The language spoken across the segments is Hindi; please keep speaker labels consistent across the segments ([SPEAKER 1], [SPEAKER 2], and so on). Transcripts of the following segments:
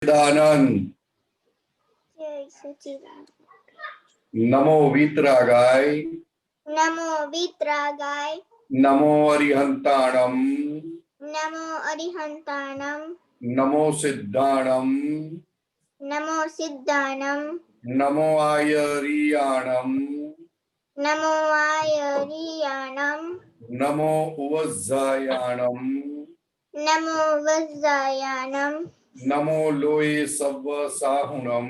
[SPEAKER 1] सच्चिदानंद।
[SPEAKER 2] जय सच्चिदानंद।
[SPEAKER 1] नमो वीतरागाय।
[SPEAKER 2] नमो वीतरागाय।
[SPEAKER 1] नमो अरिहंताणम।
[SPEAKER 2] नमो अरिहंताणम।
[SPEAKER 1] नमो सिद्धाणम।
[SPEAKER 2] नमो सिद्धाणम।
[SPEAKER 1] नमो आयरियाणम।
[SPEAKER 2] नमो आयरियाणम।
[SPEAKER 1] नमो उवज्जायाणम।
[SPEAKER 2] नमो वज्रायाणम।
[SPEAKER 1] नमो लोये सव्वसाहुणम।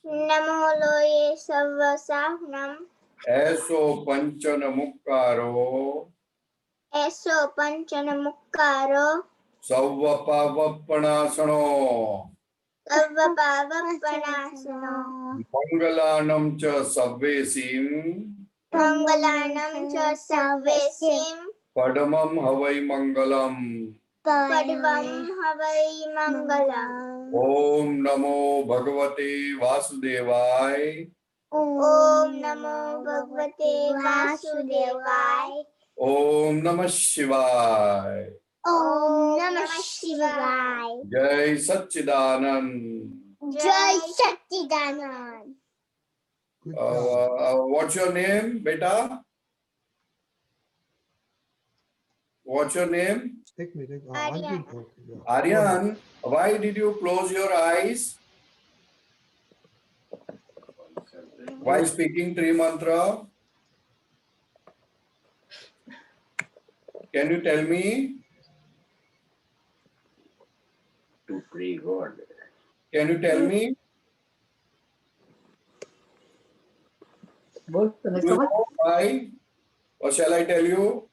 [SPEAKER 2] नमो लोये सव्वसाहुणम।
[SPEAKER 1] ऐसो पंचन मुक्कारो।
[SPEAKER 2] ऐसो पंचन मुक्कारो।
[SPEAKER 1] सव्वपावपणासनो।
[SPEAKER 2] सर्वपावपणासनो।
[SPEAKER 1] मंगलानं च सव्वेसिं।
[SPEAKER 2] मंगलानं च सर्वेसिं।
[SPEAKER 1] पडमं हवै मंगलम्।
[SPEAKER 2] पद्मं हवै मंगलम्।
[SPEAKER 1] ओम नमो भगवते वासुदेवाय।
[SPEAKER 2] ओम नमो भगवते वासुदेवाय।
[SPEAKER 1] ओम नमः शिवाय।
[SPEAKER 2] ओम नमः शिवाय।
[SPEAKER 1] जय सच्चिदानंद।
[SPEAKER 2] जय सच्चिदानंद।
[SPEAKER 1] What's your name, beta? What's your name?
[SPEAKER 2] Aryan.
[SPEAKER 1] Aryan, why did you close your eyes while speaking Tri Mantra? Can you tell me?
[SPEAKER 3] To pray God.
[SPEAKER 1] Can you tell me? Do you know why? Or shall I tell you?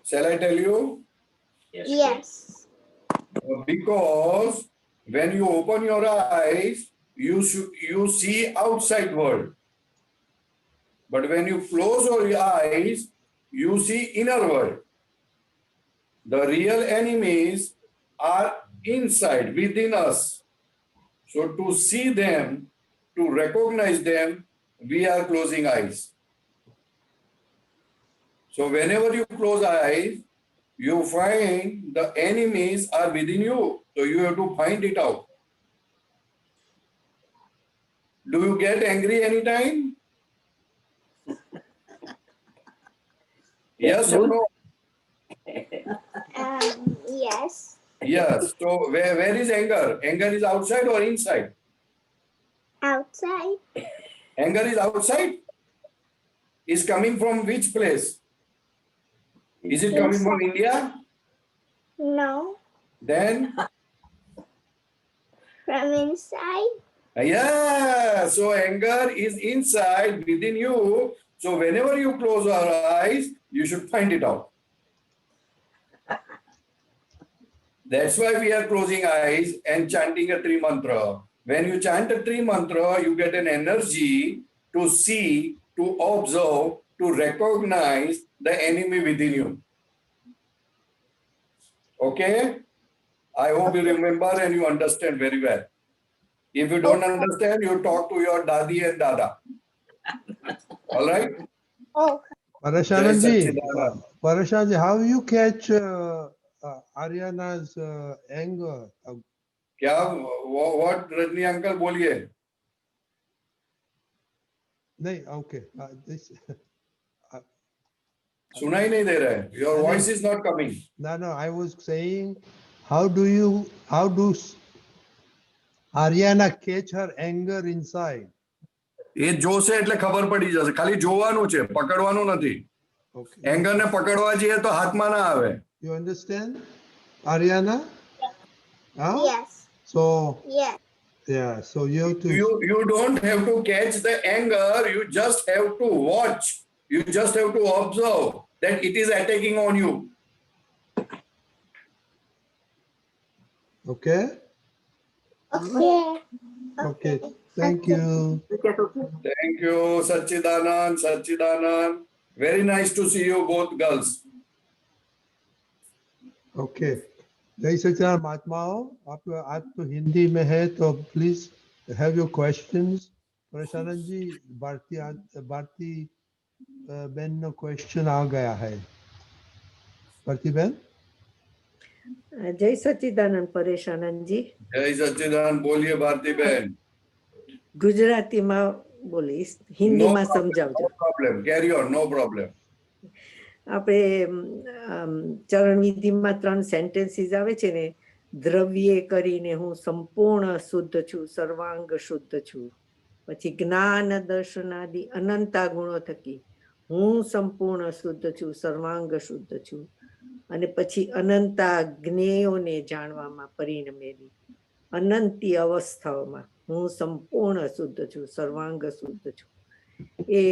[SPEAKER 1] Shall I tell you?
[SPEAKER 2] Yes.
[SPEAKER 1] Because when you open your eyes, you see outside world. But when you close your eyes, you see inner world. The real enemies are inside, within us. So to see them, to recognize them, we are closing eyes. So whenever you close eyes, you find the enemies are within you. So you have to find it out. Do you get angry anytime? Yes or no?
[SPEAKER 2] Yes.
[SPEAKER 1] Yes. So where is anger? Anger is outside or inside?
[SPEAKER 2] Outside.
[SPEAKER 1] Anger is outside. Is coming from which place? Is it coming from India?
[SPEAKER 2] No.
[SPEAKER 1] Then?
[SPEAKER 2] From inside.
[SPEAKER 1] Yeah. So anger is inside within you. So whenever you close your eyes, you should find it out. That's why we are closing eyes and chanting a Tri Mantra. When you chant a Tri Mantra, you get an energy to see, to observe, to recognize the enemy within you. Okay? I hope you remember and you understand very well. If you don't understand, you talk to your Dadi and Dada. All right?
[SPEAKER 2] Oh.
[SPEAKER 4] Parashanji, how you catch Ariana's anger?
[SPEAKER 1] क्या what रजनी अंकल बोलिए.
[SPEAKER 4] नहीं, okay. This
[SPEAKER 1] सुनाई नहीं दे रहा है. Your voice is not coming.
[SPEAKER 4] No, I was saying, how do Ariana catch her anger inside?
[SPEAKER 1] એ જોશે એટલે ખબર પડી જશે. ખાલી જોવાનું છે, પકડવાનું નથી. એંગર ને પકડવા જઈએ તો હાથમાં ના આવે.
[SPEAKER 4] You understand, Ariana? Huh?
[SPEAKER 2] Yes.
[SPEAKER 4] So
[SPEAKER 2] Yes.
[SPEAKER 4] yeah, so you have to.
[SPEAKER 1] You don't have to catch the anger. You just have to watch. You just have to observe that it is attacking on you.
[SPEAKER 4] Okay.
[SPEAKER 2] Okay.
[SPEAKER 4] Okay. Thank you.
[SPEAKER 1] Thank you, Satchidanand. Satchidanand. Very nice to see you both girls.
[SPEAKER 4] Okay. जय सच्चिदानंद महात्माओं, आप आज तो हिंदी में है तो प्लीज हैव योर क्वेश्चंस. प्रशानंद जी, भारती बहन नो क्वेश्चन आ गया है. भारती बहन.
[SPEAKER 5] જય સચ્ચિદાનંદ પરેશ આનંદજી.
[SPEAKER 1] जय सच्चिदानंद बोलिए भारती बहन.
[SPEAKER 5] ગુજરાતીમાં બોલીશ, હિન્દીમાં સમજાવજો.
[SPEAKER 1] No problem, carry on, no problem.
[SPEAKER 5] આપણે ચરણ વિધિમાં 3 સેન્ટેન્સીસ આવે છે ને, દ્રવ્યે કરીને હું સંપૂર્ણ શુદ્ધ છું, સર્વાંગ શુદ્ધ છું. પછી જ્ઞાન દર્શનાદિ અનંતા ગુણો થકી હું સંપૂર્ણ શુદ્ધ છું, સર્વાંગ શુદ્ધ છું. અને પછી અનંતા જ્ઞેયોને જાણવામાં પરિણમેલી અનંતી અવસ્થાઓમાં હું સંપૂર્ણ શુદ્ધ છું, સર્વાંગ શુદ્ધ છું. એ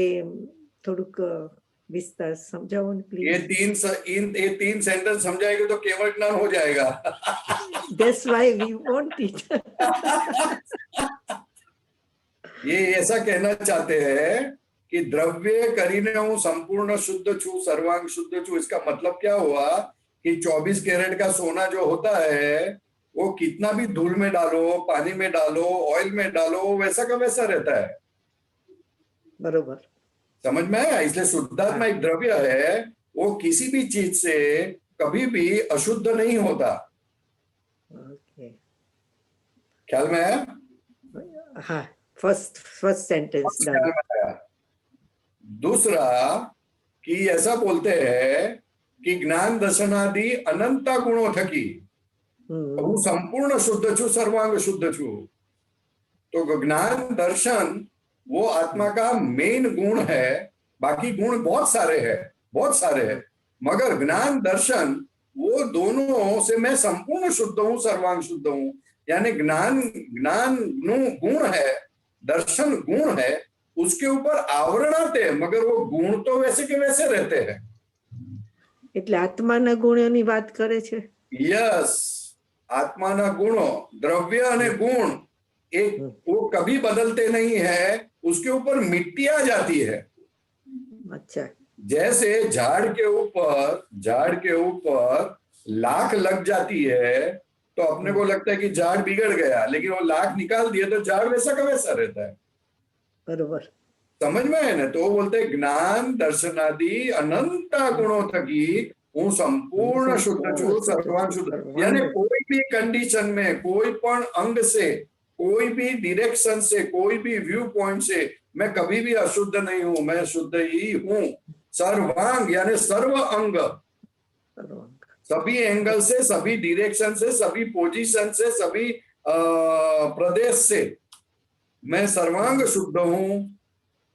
[SPEAKER 5] થોડુંક વિસ્તાર સમજાવો ને
[SPEAKER 1] ये
[SPEAKER 5] પ્લીઝ.
[SPEAKER 1] ये तीन सेंटेंस समझाएंगे तो केवल ज्ञान हो जाएगा.
[SPEAKER 5] That's why we want it.
[SPEAKER 1] ये ऐसा कहना चाहते हैं कि द्रव्य करीने हूं संपूर्ण शुद्ध छू, सर्वांग शुद्ध छू. इसका मतलब क्या हुआ कि 24 कैरेट का सोना जो होता है वो कितना भी धूल में डालो, पानी में डालो, ऑयल में डालो, वैसा का वैसा रहता है.
[SPEAKER 5] બરોબર.
[SPEAKER 1] समझ में आया? इसलिए शुद्धात्मा एक द्रव्य है, वो किसी भी चीज से कभी भी अशुद्ध नहीं होता.
[SPEAKER 5] ઓકે.
[SPEAKER 1] ख्याल में आया?
[SPEAKER 5] હા, ફર્સ્ટ સેન્ટેન્સ
[SPEAKER 1] ख्याल
[SPEAKER 5] ડન.
[SPEAKER 1] में आया. दूसरा कि ऐसा बोलते हैं कि ज्ञान दर्शनादि अनंता गुणों थकी હું સંપૂર્ણ શુદ્ધ છું, सर्वांग शुद्ध છું. तो ज्ञान दर्शन वो आत्मा का मेन गुण है. बाकी गुण बहुत सारे हैं, बहुत सारे हैं, मगर ज्ञान दर्शन वो दोनों से मैं संपूर्ण शुद्ध हूं, सर्वांग शुद्ध हूं. यानी ज्ञान ज्ञान गुण है, दर्शन गुण है, उसके ऊपर आवरण आते हैं, मगर वो गुण तो वैसे के वैसे रहते हैं.
[SPEAKER 5] એટલે આત્માના ગુણોની વાત કરે છે.
[SPEAKER 1] यस, आत्माना गुणों, द्रव्य और गुण एक वो कभी बदलते नहीं है, उसके ऊपर मिट्टी आ जाती है.
[SPEAKER 5] અચ્છા.
[SPEAKER 1] जैसे झाड़ के ऊपर लाख लग जाती है तो अपने को लगता है कि झाड़ बिगड़ गया, लेकिन वो लाख निकाल दिए तो झाड़ वैसा का वैसा रहता है.
[SPEAKER 5] બરોબર.
[SPEAKER 1] समझ में है ना? तो वो बोलते हैं ज्ञान दर्शनादि अनंता गुणों थकी हूँ संपूर्ण शुद्ध छू, सर्वांग शुद्ध. यानी कोई भी कंडीशन में, कोई पण अंग से, कोई भी डायरेक्शन से, कोई भी व्यू पॉइंट से मैं कभी भी अशुद्ध नहीं हूं, मैं शुद्ध ही हूं. सर्वांग यानी सर्व अंग,
[SPEAKER 5] સર્વાંગ.
[SPEAKER 1] सभी एंगल से, सभी डायरेक्शन से, सभी पोजीशन से, सभी प्रदेश से मैं सर्वांग शुद्ध हूं.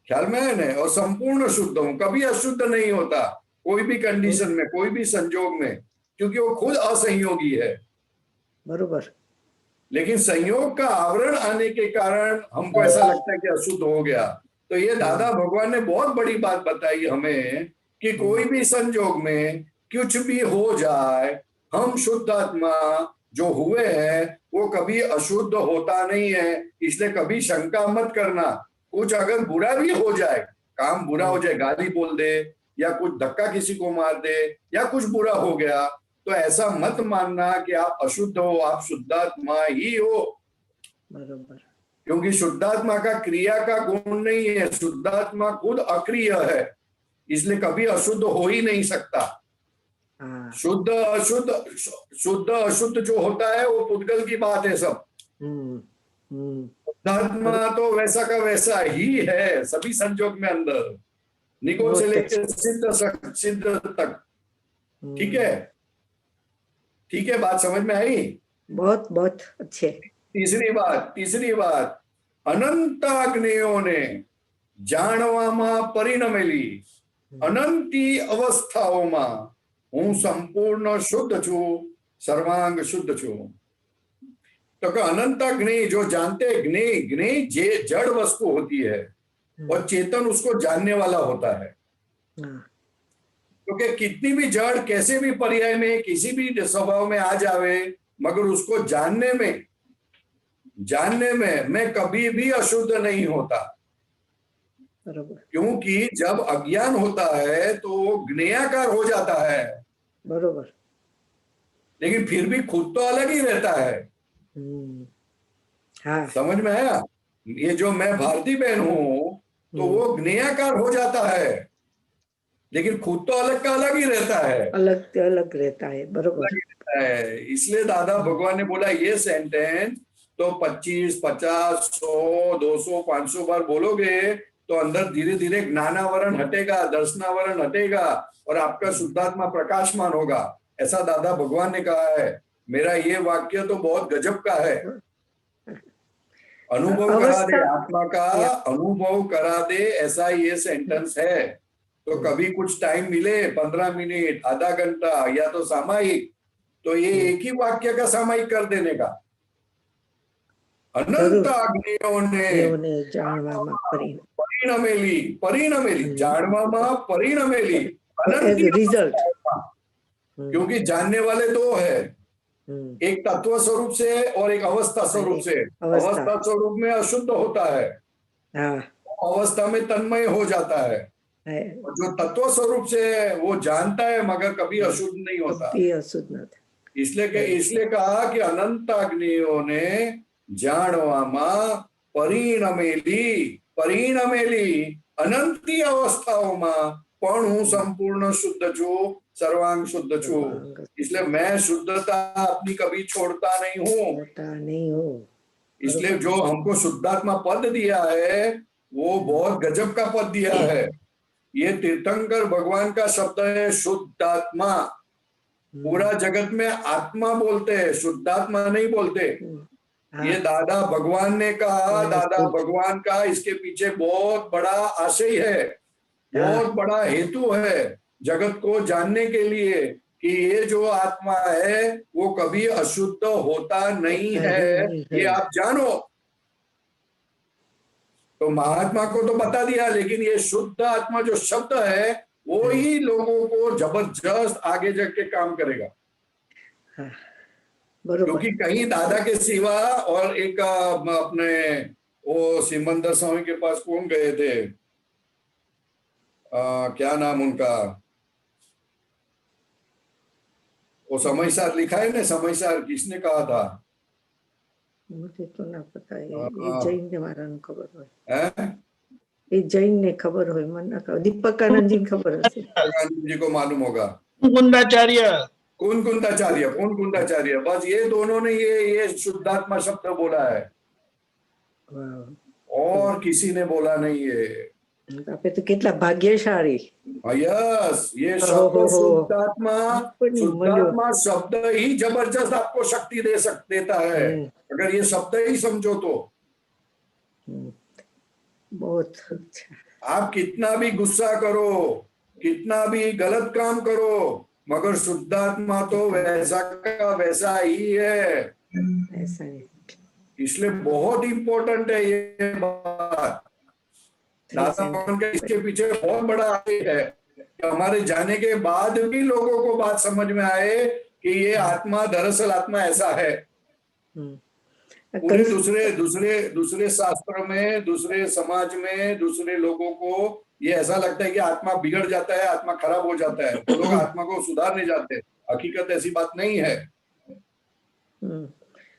[SPEAKER 1] ख्याल में है ना? और संपूर्ण शुद्ध हूं, कभी अशुद्ध नहीं होता कोई भी कंडीशन में, कोई भी संजोग में, क्योंकि वो खुद असंयोगी है.
[SPEAKER 5] બરોબર.
[SPEAKER 1] लेकिन संयोग का आवरण आने के कारण हमको ऐसा लगता है कि अशुद्ध हो गया. तो ये दादा भगवान ने बहुत बड़ी बात बताई हमें कि कोई भी संजोग में कुछ भी हो जाए, हम शुद्ध आत्मा जो हुए हैं वो कभी अशुद्ध होता नहीं है. इसलिए कभी शंका मत करना. कुछ अगर बुरा भी हो जाए, काम बुरा हो जाए, गाली बोल दे या कुछ धक्का किसी को मार दे या कुछ बुरा हो गया, तो ऐसा मत मानना कि आप अशुद्ध हो, आप शुद्धात्मा ही हो.
[SPEAKER 5] બરોબર.
[SPEAKER 1] क्योंकि शुद्धात्मा का क्रिया का गुण नहीं है, शुद्धात्मा खुद अक्रिय है, इसलिए कभी अशुद्ध हो ही नहीं सकता.
[SPEAKER 5] હા.
[SPEAKER 1] शुद्ध अशुद्ध जो होता है वो पुद्गल की बात है. सब शुद्धात्मा तो वैसा का वैसा ही है सभी संजोग में अंदर, निको से लेकर सिद्ध तक. ठीक है? ठीक है, बात समझ में आई?
[SPEAKER 5] बहुत बहुत अच्छे.
[SPEAKER 1] तीसरी बात અનંતાગ્નિઓને જાણવામાં પરિણમેલી અનંતી અવસ્થાઓમાં હું સંપૂર્ણ શુદ્ધ છું, सर्वांग शुद्ध છું. तो अनंताग्नि जो जानते हैं, ग्नि जे जड़ वस्तु होती है और चेतन उसको जानने वाला होता है. क्योंकि कितनी भी जड़ कैसे भी पर्याय में किसी भी स्वभाव में आ जावे, मगर उसको जानने में मैं कभी भी अशुद्ध नहीं होता. क्योंकि जब अज्ञान होता है तो ज्ञेयाकार हो जाता है,
[SPEAKER 5] बरोबर,
[SPEAKER 1] लेकिन फिर भी खुद तो अलग ही रहता है.
[SPEAKER 5] हाँ.
[SPEAKER 1] समझ में आया? ये जो मैं भारती बहन हूं तो वो ज्ञेयाकार हो जाता है. लेकिन खुद तो अलग का अलग ही रहता है।
[SPEAKER 5] अलग अलग रहता है, बरोबर।
[SPEAKER 1] इसलिए दादा भगवान ने बोला ये सेंटेंस तो 25, 50, 100, 200, 500 बार बोलोगे तो अंदर धीरे धीरे ज्ञानावरण हटेगा, दर्शनावरण हटेगा और आपका शुद्धात्मा प्रकाशमान होगा, ऐसा दादा भगवान ने कहा है। मेरा ये वाक्य तो बहुत गजब का है। अनुभव करा दे, आत्मा का अनुभव करा दे, ऐसा ये सेंटेंस है। तो कभी कुछ टाइम मिले, 15 मिनट, आधा घंटा या तो सामायिक, तो ये एक ही वाक्य का सामायिक कर देने का। अनंत अग्नियों ने
[SPEAKER 5] જાણવામાં
[SPEAKER 1] परिणमेली, परिणमेली, जानवामा परिणमेली, अनंत
[SPEAKER 5] रिजल्ट।
[SPEAKER 1] क्योंकि जानने वाले दो है, एक तत्व स्वरूप से और एक अवस्था स्वरूप से। अवस्था स्वरूप में अशुद्ध होता है, अवस्था में तन्मय हो जाता है। और जो तत्व स्वरूप से है वो जानता है मगर कभी अशुद्ध नहीं होता। इसलिए कहा कि अनंत अग्नियों ने જાણવામાં પરિણમેલી અનંતી અવસ્થાઓમાં પણ હું સંપૂર્ણ શુદ્ધ છું, સર્વાંગ શુદ્ધ છું। इसलिए मैं शुद्धता अपनी कभी छोड़ता नहीं हूँ। इसलिए जो हमको शुद्धात्मा पद दिया है वो बहुत गजब का पद दिया है। ये तीर्थंकर भगवान का शब्द है शुद्धात्मा। पूरा जगत में आत्मा बोलते हैं, शुद्धात्मा नहीं बोलते। ये दादा भगवान ने कहा, दादा भगवान का इसके पीछे बहुत बड़ा आशय है, बहुत बड़ा हेतु है जगत को जानने के लिए कि ये जो आत्मा है वो कभी अशुद्ध होता नहीं है, ये आप जानो। तो महात्मा को तो बता दिया, लेकिन ये शुद्ध आत्मा जो शब्द है वो ही लोगों को जबरदस्त आगे जाके काम करेगा। क्योंकि कहीं दादा के सिवा और एक अपने वो सिमंदर स्वामी के पास कौन गए थे, क्या नाम उनका, वो समयसार लिखा है ना, समयसार किसने कहा था?
[SPEAKER 5] मुझे तो ना पता है, ये जैन ने मारा न खबर
[SPEAKER 1] है,
[SPEAKER 5] ये जैन ने खबर हो, मन ना खबर, दीपकानंद जी खबर है,
[SPEAKER 1] जी को मालूम होगा।
[SPEAKER 3] कौन
[SPEAKER 1] कुंदाचार्य, बस ये दोनों ने ये शुद्धात्मा शब्द बोला है और किसी ने बोला नहीं है।
[SPEAKER 5] आपे तो कितना भाग्यशाली।
[SPEAKER 1] यस, ये शब्द शुद्धात्मा शब्द ही जबरदस्त आपको शक्ति देता है अगर ये शब्द ही समझो तो।
[SPEAKER 5] बहुत अच्छा।
[SPEAKER 1] आप कितना भी गुस्सा करो, कितना भी गलत काम करो, मगर शुद्धात्मा तो वैसा का वैसा ही है।
[SPEAKER 5] ऐसा है।
[SPEAKER 1] इसलिए बहुत इंपॉर्टेंट है ये बात। दादा भगवान के इसके पीछे बहुत बड़ा आशय है कि हमारे जाने के बाद भी लोगों को बात समझ में आए कि ये आत्मा दरअसल आत्मा ऐसा है। पूरे दूसरे शास्त्र में, दूसरे समाज में, दूसरे लोगों को ये ऐसा लगता है कि आत्मा बिगड़ जाता है, आत्मा खराब हो जाता है, तो लोग आत्मा को सुधारने जाते हैं। हकीकत ऐसी बात नहीं है।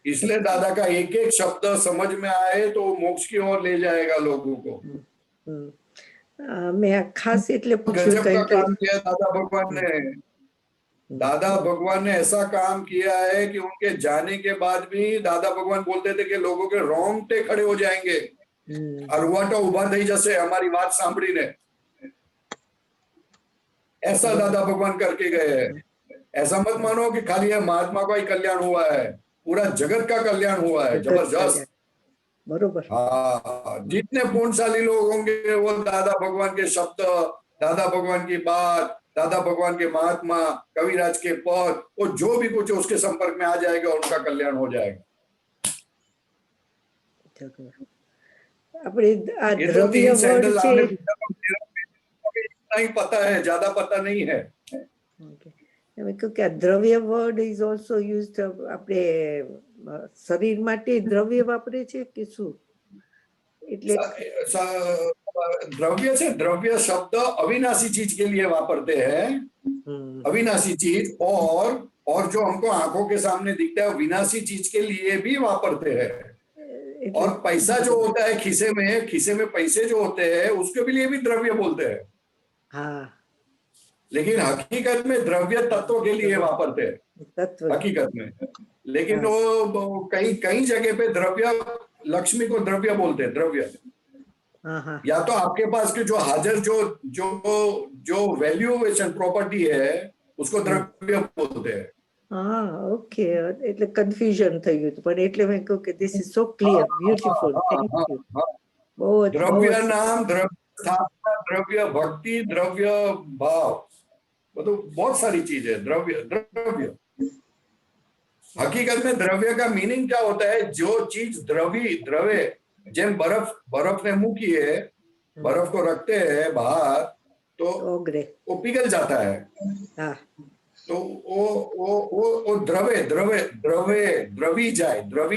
[SPEAKER 1] इसलिए दादा का एक एक शब्द समझ में आए तो मोक्ष की ओर ले जाएगा लोगों को।
[SPEAKER 5] मैं खास એટલે
[SPEAKER 1] गजब का काम किया दादा भगवान ने। दादा भगवान ने ऐसा काम किया है कि उनके जाने के बाद भी दादा भगवान बोलते थे कि लोगों के रोंगटे खड़े हो जाएंगे। अरुवाटा उभा થઈ જશે हमारी बात સાંભળીને। ऐसा दादा भगवान करके गए हैं। ऐसा मत मानो कि खाली है महात्मा का ही कल्याण हुआ है, पूरा जगत का कल्याण हुआ है। जबरदस्त।
[SPEAKER 5] बरोबर।
[SPEAKER 1] हाँ, जितने पुण्यशाली लोग होंगे वो दादा भगवान के शब्द, दादा भगवान की बात, दादा भगवान के महात्मा, कविराज के पद, वो जो भी कुछ उसके संपर्क में आ जाएगा उनका कल्याण हो जाएगा।
[SPEAKER 5] अपने द्रव्य वर्ड से
[SPEAKER 1] नहीं पता है, ज्यादा पता नहीं है।
[SPEAKER 5] क्योंकि દ્રવ્ય વર્ડ ઇઝ ઓલ્સો યુઝડ આપણે શરીર માટે દ્રવ્ય વાપરે છે કે શું? એટલે
[SPEAKER 1] द्रव्य से द्रव्य शब्द अविनाशी चीज के लिए वापरते हैं, अविनाशी चीज, और जो हमको आंखों के सामने दिखता है विनाशी चीज के लिए भी वापरते हैं। और पैसा जो होता है खिसे में पैसे जो होते हैं उसके भी लिए भी द्रव्य बोलते हैं।
[SPEAKER 5] हाँ,
[SPEAKER 1] लेकिन हकीकत में द्रव्य तत्व के लिए वापरते हैं
[SPEAKER 5] तत्व
[SPEAKER 1] हकीकत में। लेकिन वो कई कई जगह पे द्रव्य, लक्ष्मी को द्रव्य बोलते हैं, द्रव्य।
[SPEAKER 5] हाँ हाँ
[SPEAKER 1] या तो आपके पास के जो हाजिर जो जो जो वैल्यूएशन प्रॉपर्टी है उसको द्रव्य बोलते हैं।
[SPEAKER 5] હા ઓકે એટલે કન્ફ્યુઝન થયું હતું પણ એટલે મેં કહ્યું કે this is so clear beautiful thank you बहुत
[SPEAKER 1] દ્રવ્ય
[SPEAKER 5] बहुत
[SPEAKER 1] નામ, દ્રવ્ય સ્થાપના, દ્રવ્ય भक्ति, द्रव्य भाव, मतलब बहुत सारी चीज है। द्रव्य द्रव्य हकीकत में द्रव्य का मीनिंग क्या होता है? जो चीज द्रवे જેમ बर्फ ने मुंह किए, बर्फ को रखते हैं बाहर तो
[SPEAKER 5] ઓગરે
[SPEAKER 1] वो पिघल जाता है।
[SPEAKER 5] हाँ
[SPEAKER 1] तो वो द्रवी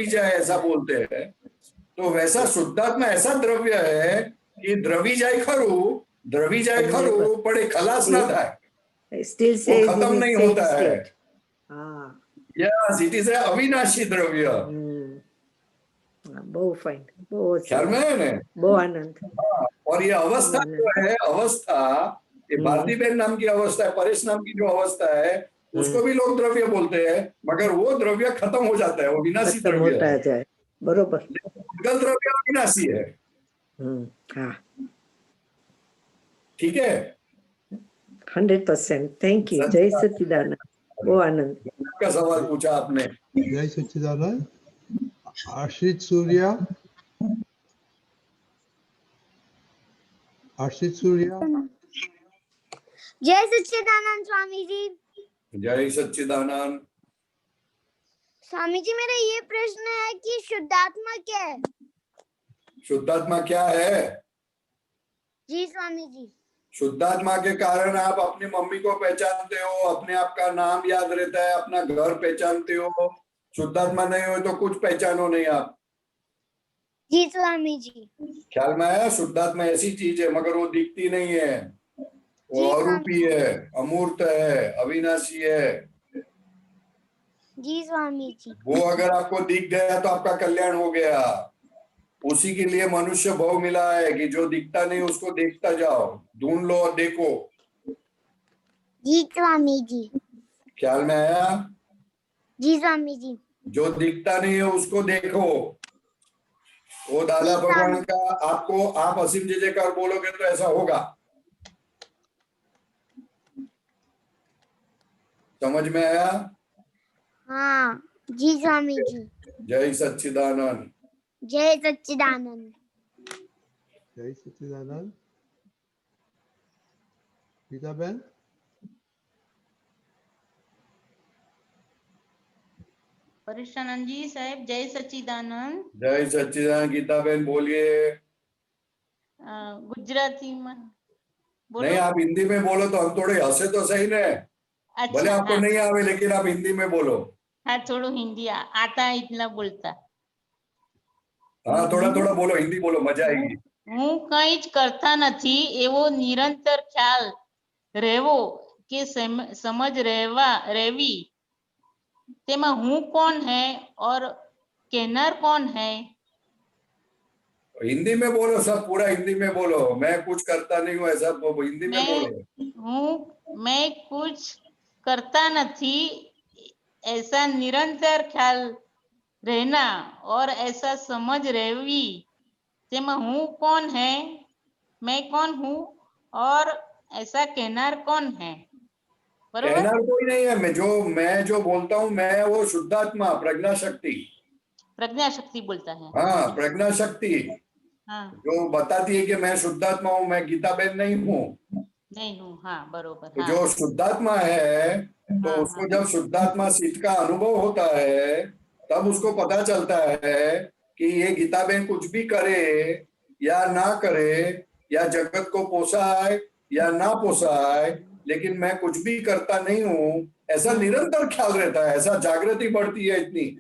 [SPEAKER 1] जाए ऐसा बोलते हैं। तो वैसा शुद्धात्मा ऐसा द्रव्य है कि द्रवी जाए खरू पड़े खलास ना था,
[SPEAKER 5] still
[SPEAKER 1] वो
[SPEAKER 5] says
[SPEAKER 1] खत्म
[SPEAKER 5] in
[SPEAKER 1] नहीं
[SPEAKER 5] its same
[SPEAKER 1] होता है।
[SPEAKER 5] state हाँ
[SPEAKER 1] यस, इट इज अविनाशी द्रव्य।
[SPEAKER 5] बहुत फाइन बहुत
[SPEAKER 1] ख्याल में है ना?
[SPEAKER 5] बहुत आनंद
[SPEAKER 1] और ये अवस्था जो है, अवस्था ये भारती बहन नाम की अवस्था है, परेश नाम की जो अवस्था है उसको भी लोग द्रव्य बोलते हैं, मगर वो द्रव्य खत्म हो जाता है, वो विनाशी
[SPEAKER 5] खत्म
[SPEAKER 1] द्रव्य
[SPEAKER 5] होता
[SPEAKER 1] है।
[SPEAKER 5] जाए बरोबर
[SPEAKER 1] उद्गल द्रव्य अविनाशी है।
[SPEAKER 5] हाँ
[SPEAKER 1] ठीक है,
[SPEAKER 5] 100% थैंक यू जय सच्चिदानंद बहुत आनंद
[SPEAKER 1] आपका सवाल पूछा आपने।
[SPEAKER 4] जय सच्चिदानंद। आश्रित सूर्या, आश्रित सूर्या,
[SPEAKER 2] जय सच्चिदानंद स्वामी जी।
[SPEAKER 1] जय सच्चिदानंद।
[SPEAKER 2] स्वामी जी मेरा ये प्रश्न है कि शुद्धात्मा क्या है?
[SPEAKER 1] शुद्धात्मा क्या है?
[SPEAKER 2] जी स्वामी जी।
[SPEAKER 1] शुद्धात्मा के कारण आप अपनी मम्मी को पहचानते हो, अपने आप का नाम याद रहता है, अपना घर पहचानते हो। शुद्धात्मा नहीं हो तो कुछ पहचानो नहीं आप।
[SPEAKER 2] जी स्वामी जी।
[SPEAKER 1] ख्याल में आया? शुद्धात्मा ऐसी चीज है मगर वो दिखती नहीं है, वो
[SPEAKER 2] जी,
[SPEAKER 1] अरूपी है, अमूर्त है, अविनाशी है।
[SPEAKER 2] जी स्वामी जी।
[SPEAKER 1] वो अगर आपको दिख गया तो आपका कल्याण हो गया। उसी के लिए मनुष्य भाव मिला है कि जो दिखता नहीं उसको देखता जाओ, ढूंढ लो और देखो।
[SPEAKER 2] जी स्वामी जी।
[SPEAKER 1] ख्याल में आया?
[SPEAKER 2] जी स्वामी जी।
[SPEAKER 1] जो दिखता नहीं है उसको देखो। वो दादा
[SPEAKER 2] जी,
[SPEAKER 1] भगवान का आपको, आप असीम जय जयकार बोलोगे तो ऐसा होगा। समझ में आया?
[SPEAKER 2] हाँ जी स्वामी जी।
[SPEAKER 1] जय सच्चिदानंद।
[SPEAKER 2] जय सच्चिदानंद।
[SPEAKER 4] जय सच्चिदानंद। गीता बहन,
[SPEAKER 6] પરેશાનંદ જી સાહેબ જય સચ્ચિદાનંદ
[SPEAKER 1] जय सच्चिदानंद। गीता बहन बोलिए।
[SPEAKER 6] ગુજરાતીમાં
[SPEAKER 1] नहीं,
[SPEAKER 6] બોલો
[SPEAKER 1] आप हिंदी में बोलो तो हम थोड़े हंसे तो सही ने। भले
[SPEAKER 6] अच्छा
[SPEAKER 1] आपको
[SPEAKER 6] हाँ
[SPEAKER 1] नहीं आवे लेकिन आप हिंदी में बोलो।
[SPEAKER 6] हाँ થોડું हिंदी आता इतना बोलता
[SPEAKER 1] हाँ, थोड़ा थोड़ा बोलो, हिंदी बोलो, मजा आएगी।
[SPEAKER 6] હું કઈ જ કરતા નથી એવો નિરંતર ખ્યાલ રહેવો કે સમજ રહેવી તેમાં હું કોણ है और कहनार कौन है।
[SPEAKER 1] हिंदी में बोलो, सब पूरा हिंदी में बोलो। मैं कुछ करता नहीं हूँ ऐसा हिंदी में बोलो।
[SPEAKER 6] मैं कुछ करता नहीं ऐसा निरंतर ख्याल रहना और ऐसा समझ रहवी तेमा हूँ कौन है, मैं कौन हूँ और ऐसा कहनार कौन है। बरोबर
[SPEAKER 1] कहना कोई नहीं है। मैं जो बोलता हूँ, मैं वो शुद्धात्मा, प्रज्ञा शक्ति।
[SPEAKER 6] प्रज्ञा शक्ति बोलता है।
[SPEAKER 1] हाँ, प्रज्ञा शक्ति
[SPEAKER 6] हाँ
[SPEAKER 1] जो बताती है कि मैं शुद्धात्मा हूँ, मैं गीता बहन नहीं हूँ।
[SPEAKER 6] नहीं हूँ हाँ बरोबर
[SPEAKER 1] तो
[SPEAKER 6] हाँ
[SPEAKER 1] जो शुद्धात्मा है तो
[SPEAKER 6] हाँ,
[SPEAKER 1] उसको जब शुद्धात्मा सीत का अनुभव होता है तब उसको पता चलता है कि ये गीता बहन कुछ भी करे या ना करे, या जगत को पोसाए या ना पोसाए, लेकिन मैं कुछ भी करता नहीं हूँ, ऐसा निरंतर ख्याल रहता है। ऐसा जागृति बढ़ती है इतनी,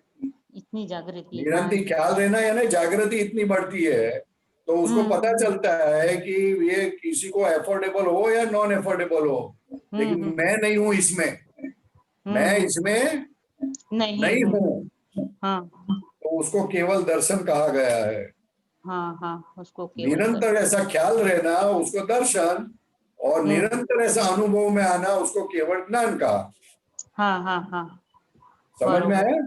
[SPEAKER 6] इतनी जागृति हाँ,
[SPEAKER 1] निरंतर ख्याल रहना यानी जागृति इतनी बढ़ती है तो उसको पता चलता है कि ये किसी को एफोर्डेबल हो या नॉन एफोर्डेबल हो, लेकिन मैं नहीं हूं इसमें, मैं इसमें नहीं हूं।
[SPEAKER 6] हाँ
[SPEAKER 1] तो उसको केवल दर्शन कहा गया है।
[SPEAKER 6] हाँ हाँ उसको केवल
[SPEAKER 1] निरंतर ऐसा ख्याल रहना उसको दर्शन, और निरंतर ऐसा अनुभव में आना उसको केवल ज्ञान का।
[SPEAKER 6] हाँ हाँ हाँ
[SPEAKER 1] समझ में आया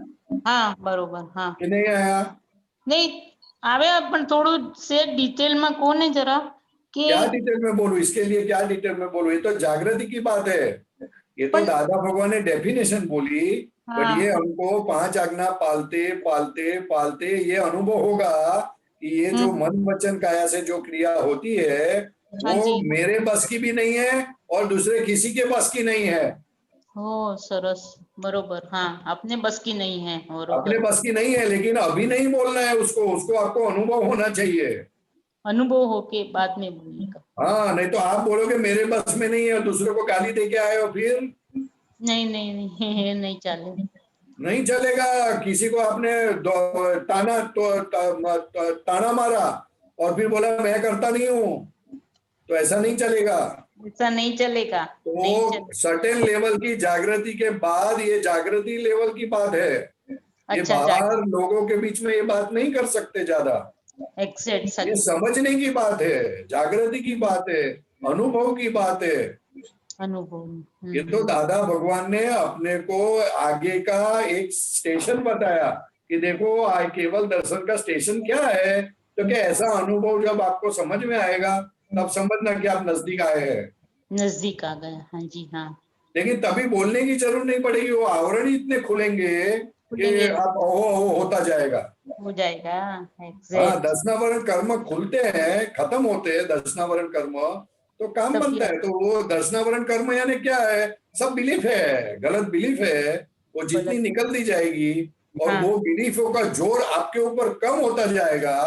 [SPEAKER 6] हाँ बरोबर हाँ
[SPEAKER 1] कि नहीं आया?
[SPEAKER 6] नहीं આવે પણ થોડું से डिटेल में કોને जरा કે
[SPEAKER 1] क्या डिटेल में बोलूं? इसके लिए क्या डिटेल में बोलूं? ये तो जागृति की बात है। ये तो
[SPEAKER 6] पर-
[SPEAKER 1] दादा भगवान ने डेफिनेशन बोली,
[SPEAKER 6] हाँ।
[SPEAKER 1] बट ये हमको 5 आज्ञा पालते पालते पालते ये अनुभव होगा कि ये जो मन वचन काया से जो क्रिया होती है
[SPEAKER 6] हाँ
[SPEAKER 1] वो
[SPEAKER 6] जी।
[SPEAKER 1] मेरे बस की भी नहीं है और दूसरे किसी के बस की नहीं है।
[SPEAKER 6] ओ सरस बरोबर हाँ अपने बस की नहीं है
[SPEAKER 1] अपने
[SPEAKER 6] बरोबर
[SPEAKER 1] बस की नहीं है, लेकिन अभी नहीं बोलना है उसको, उसको आपको अनुभव होना चाहिए।
[SPEAKER 6] अनुभव होके बाद में बोलने का
[SPEAKER 1] हाँ, नहीं तो आप बोलोगे मेरे बस में नहीं है, दूसरे को गाली दे के आए हो, फिर
[SPEAKER 6] नहीं नहीं नहीं नहीं चले
[SPEAKER 1] नहीं चलेगा। किसी को आपने ताना ताना मारा और फिर बोला मैं करता नहीं हूँ, तो ऐसा नहीं चलेगा।
[SPEAKER 6] ऐसा नहीं चलेगा नहीं
[SPEAKER 1] तो
[SPEAKER 6] चलेगा।
[SPEAKER 1] सर्टेन लेवल की जागृति के बाद ये जागृति लेवल की बात है। ये
[SPEAKER 6] अच्छा
[SPEAKER 1] बाहर लोगों के बीच में ये बात नहीं कर सकते ज्यादा।
[SPEAKER 6] एग्जैक्ट
[SPEAKER 1] ये
[SPEAKER 6] सच
[SPEAKER 1] समझने की बात है, जागृति की बात है, अनुभव की बात है।
[SPEAKER 6] अनुभव
[SPEAKER 1] ये तो दादा भगवान ने अपने को आगे का एक स्टेशन बताया कि देखो केवल दर्शन का स्टेशन क्या है, तो क्या ऐसा अनुभव जब आपको समझ में आएगा तब समझना कि आप नजदीक आए हैं।
[SPEAKER 6] नजदीक आ गया हाँ जी हाँ
[SPEAKER 1] लेकिन तभी बोलने की जरूरत नहीं पड़ेगी, वो आवरण ही इतने खुलेंगे कि आप ओहो होता जाएगा।
[SPEAKER 6] हो जाएगा
[SPEAKER 1] हाँ,
[SPEAKER 6] एग्जैक्ट
[SPEAKER 1] दर्शनावरण कर्म खुलते हैं, खत्म होते हैं दर्शनावरण कर्म, तो काम
[SPEAKER 6] तब
[SPEAKER 1] बनता है। तो वो दर्शनावरण कर्म यानी क्या है? सब बिलीफ है, गलत बिलीफ है, वो जितनी
[SPEAKER 6] गलत।
[SPEAKER 1] निकलती जाएगी और
[SPEAKER 6] हाँ।
[SPEAKER 1] वो बिलीफों का जोर आपके ऊपर कम होता जाएगा,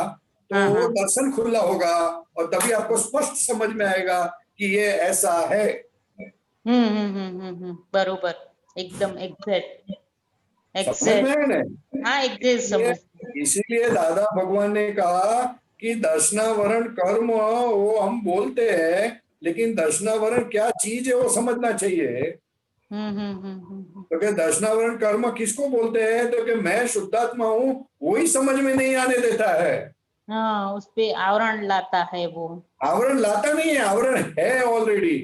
[SPEAKER 1] तो
[SPEAKER 6] हाँ,
[SPEAKER 1] वो
[SPEAKER 6] हाँ।
[SPEAKER 1] दर्शन खुला होगा और तभी आपको स्पष्ट समझ में आएगा कि ये ऐसा है।
[SPEAKER 6] बरोबर एकदम एग्जैक्ट
[SPEAKER 1] समझ में
[SPEAKER 6] एग्जैक्ट
[SPEAKER 1] आया ना?
[SPEAKER 6] हाँ एग्जैक्ट समझ
[SPEAKER 1] इसीलिए दादा भगवान ने कहा कि दर्शनावरण कर्म वो हम बोलते हैं, लेकिन दर्शनावरण क्या चीज है वो समझना चाहिए। तो क्या दर्शनावरण कर्म किसको बोलते हैं? तो कि मैं शुद्धात्मा हूँ, वही समझ में नहीं आने देता है।
[SPEAKER 6] हाँ उस पे आवरण लाता है वो
[SPEAKER 1] आवरण लाता नहीं है, आवरण है ऑलरेडी।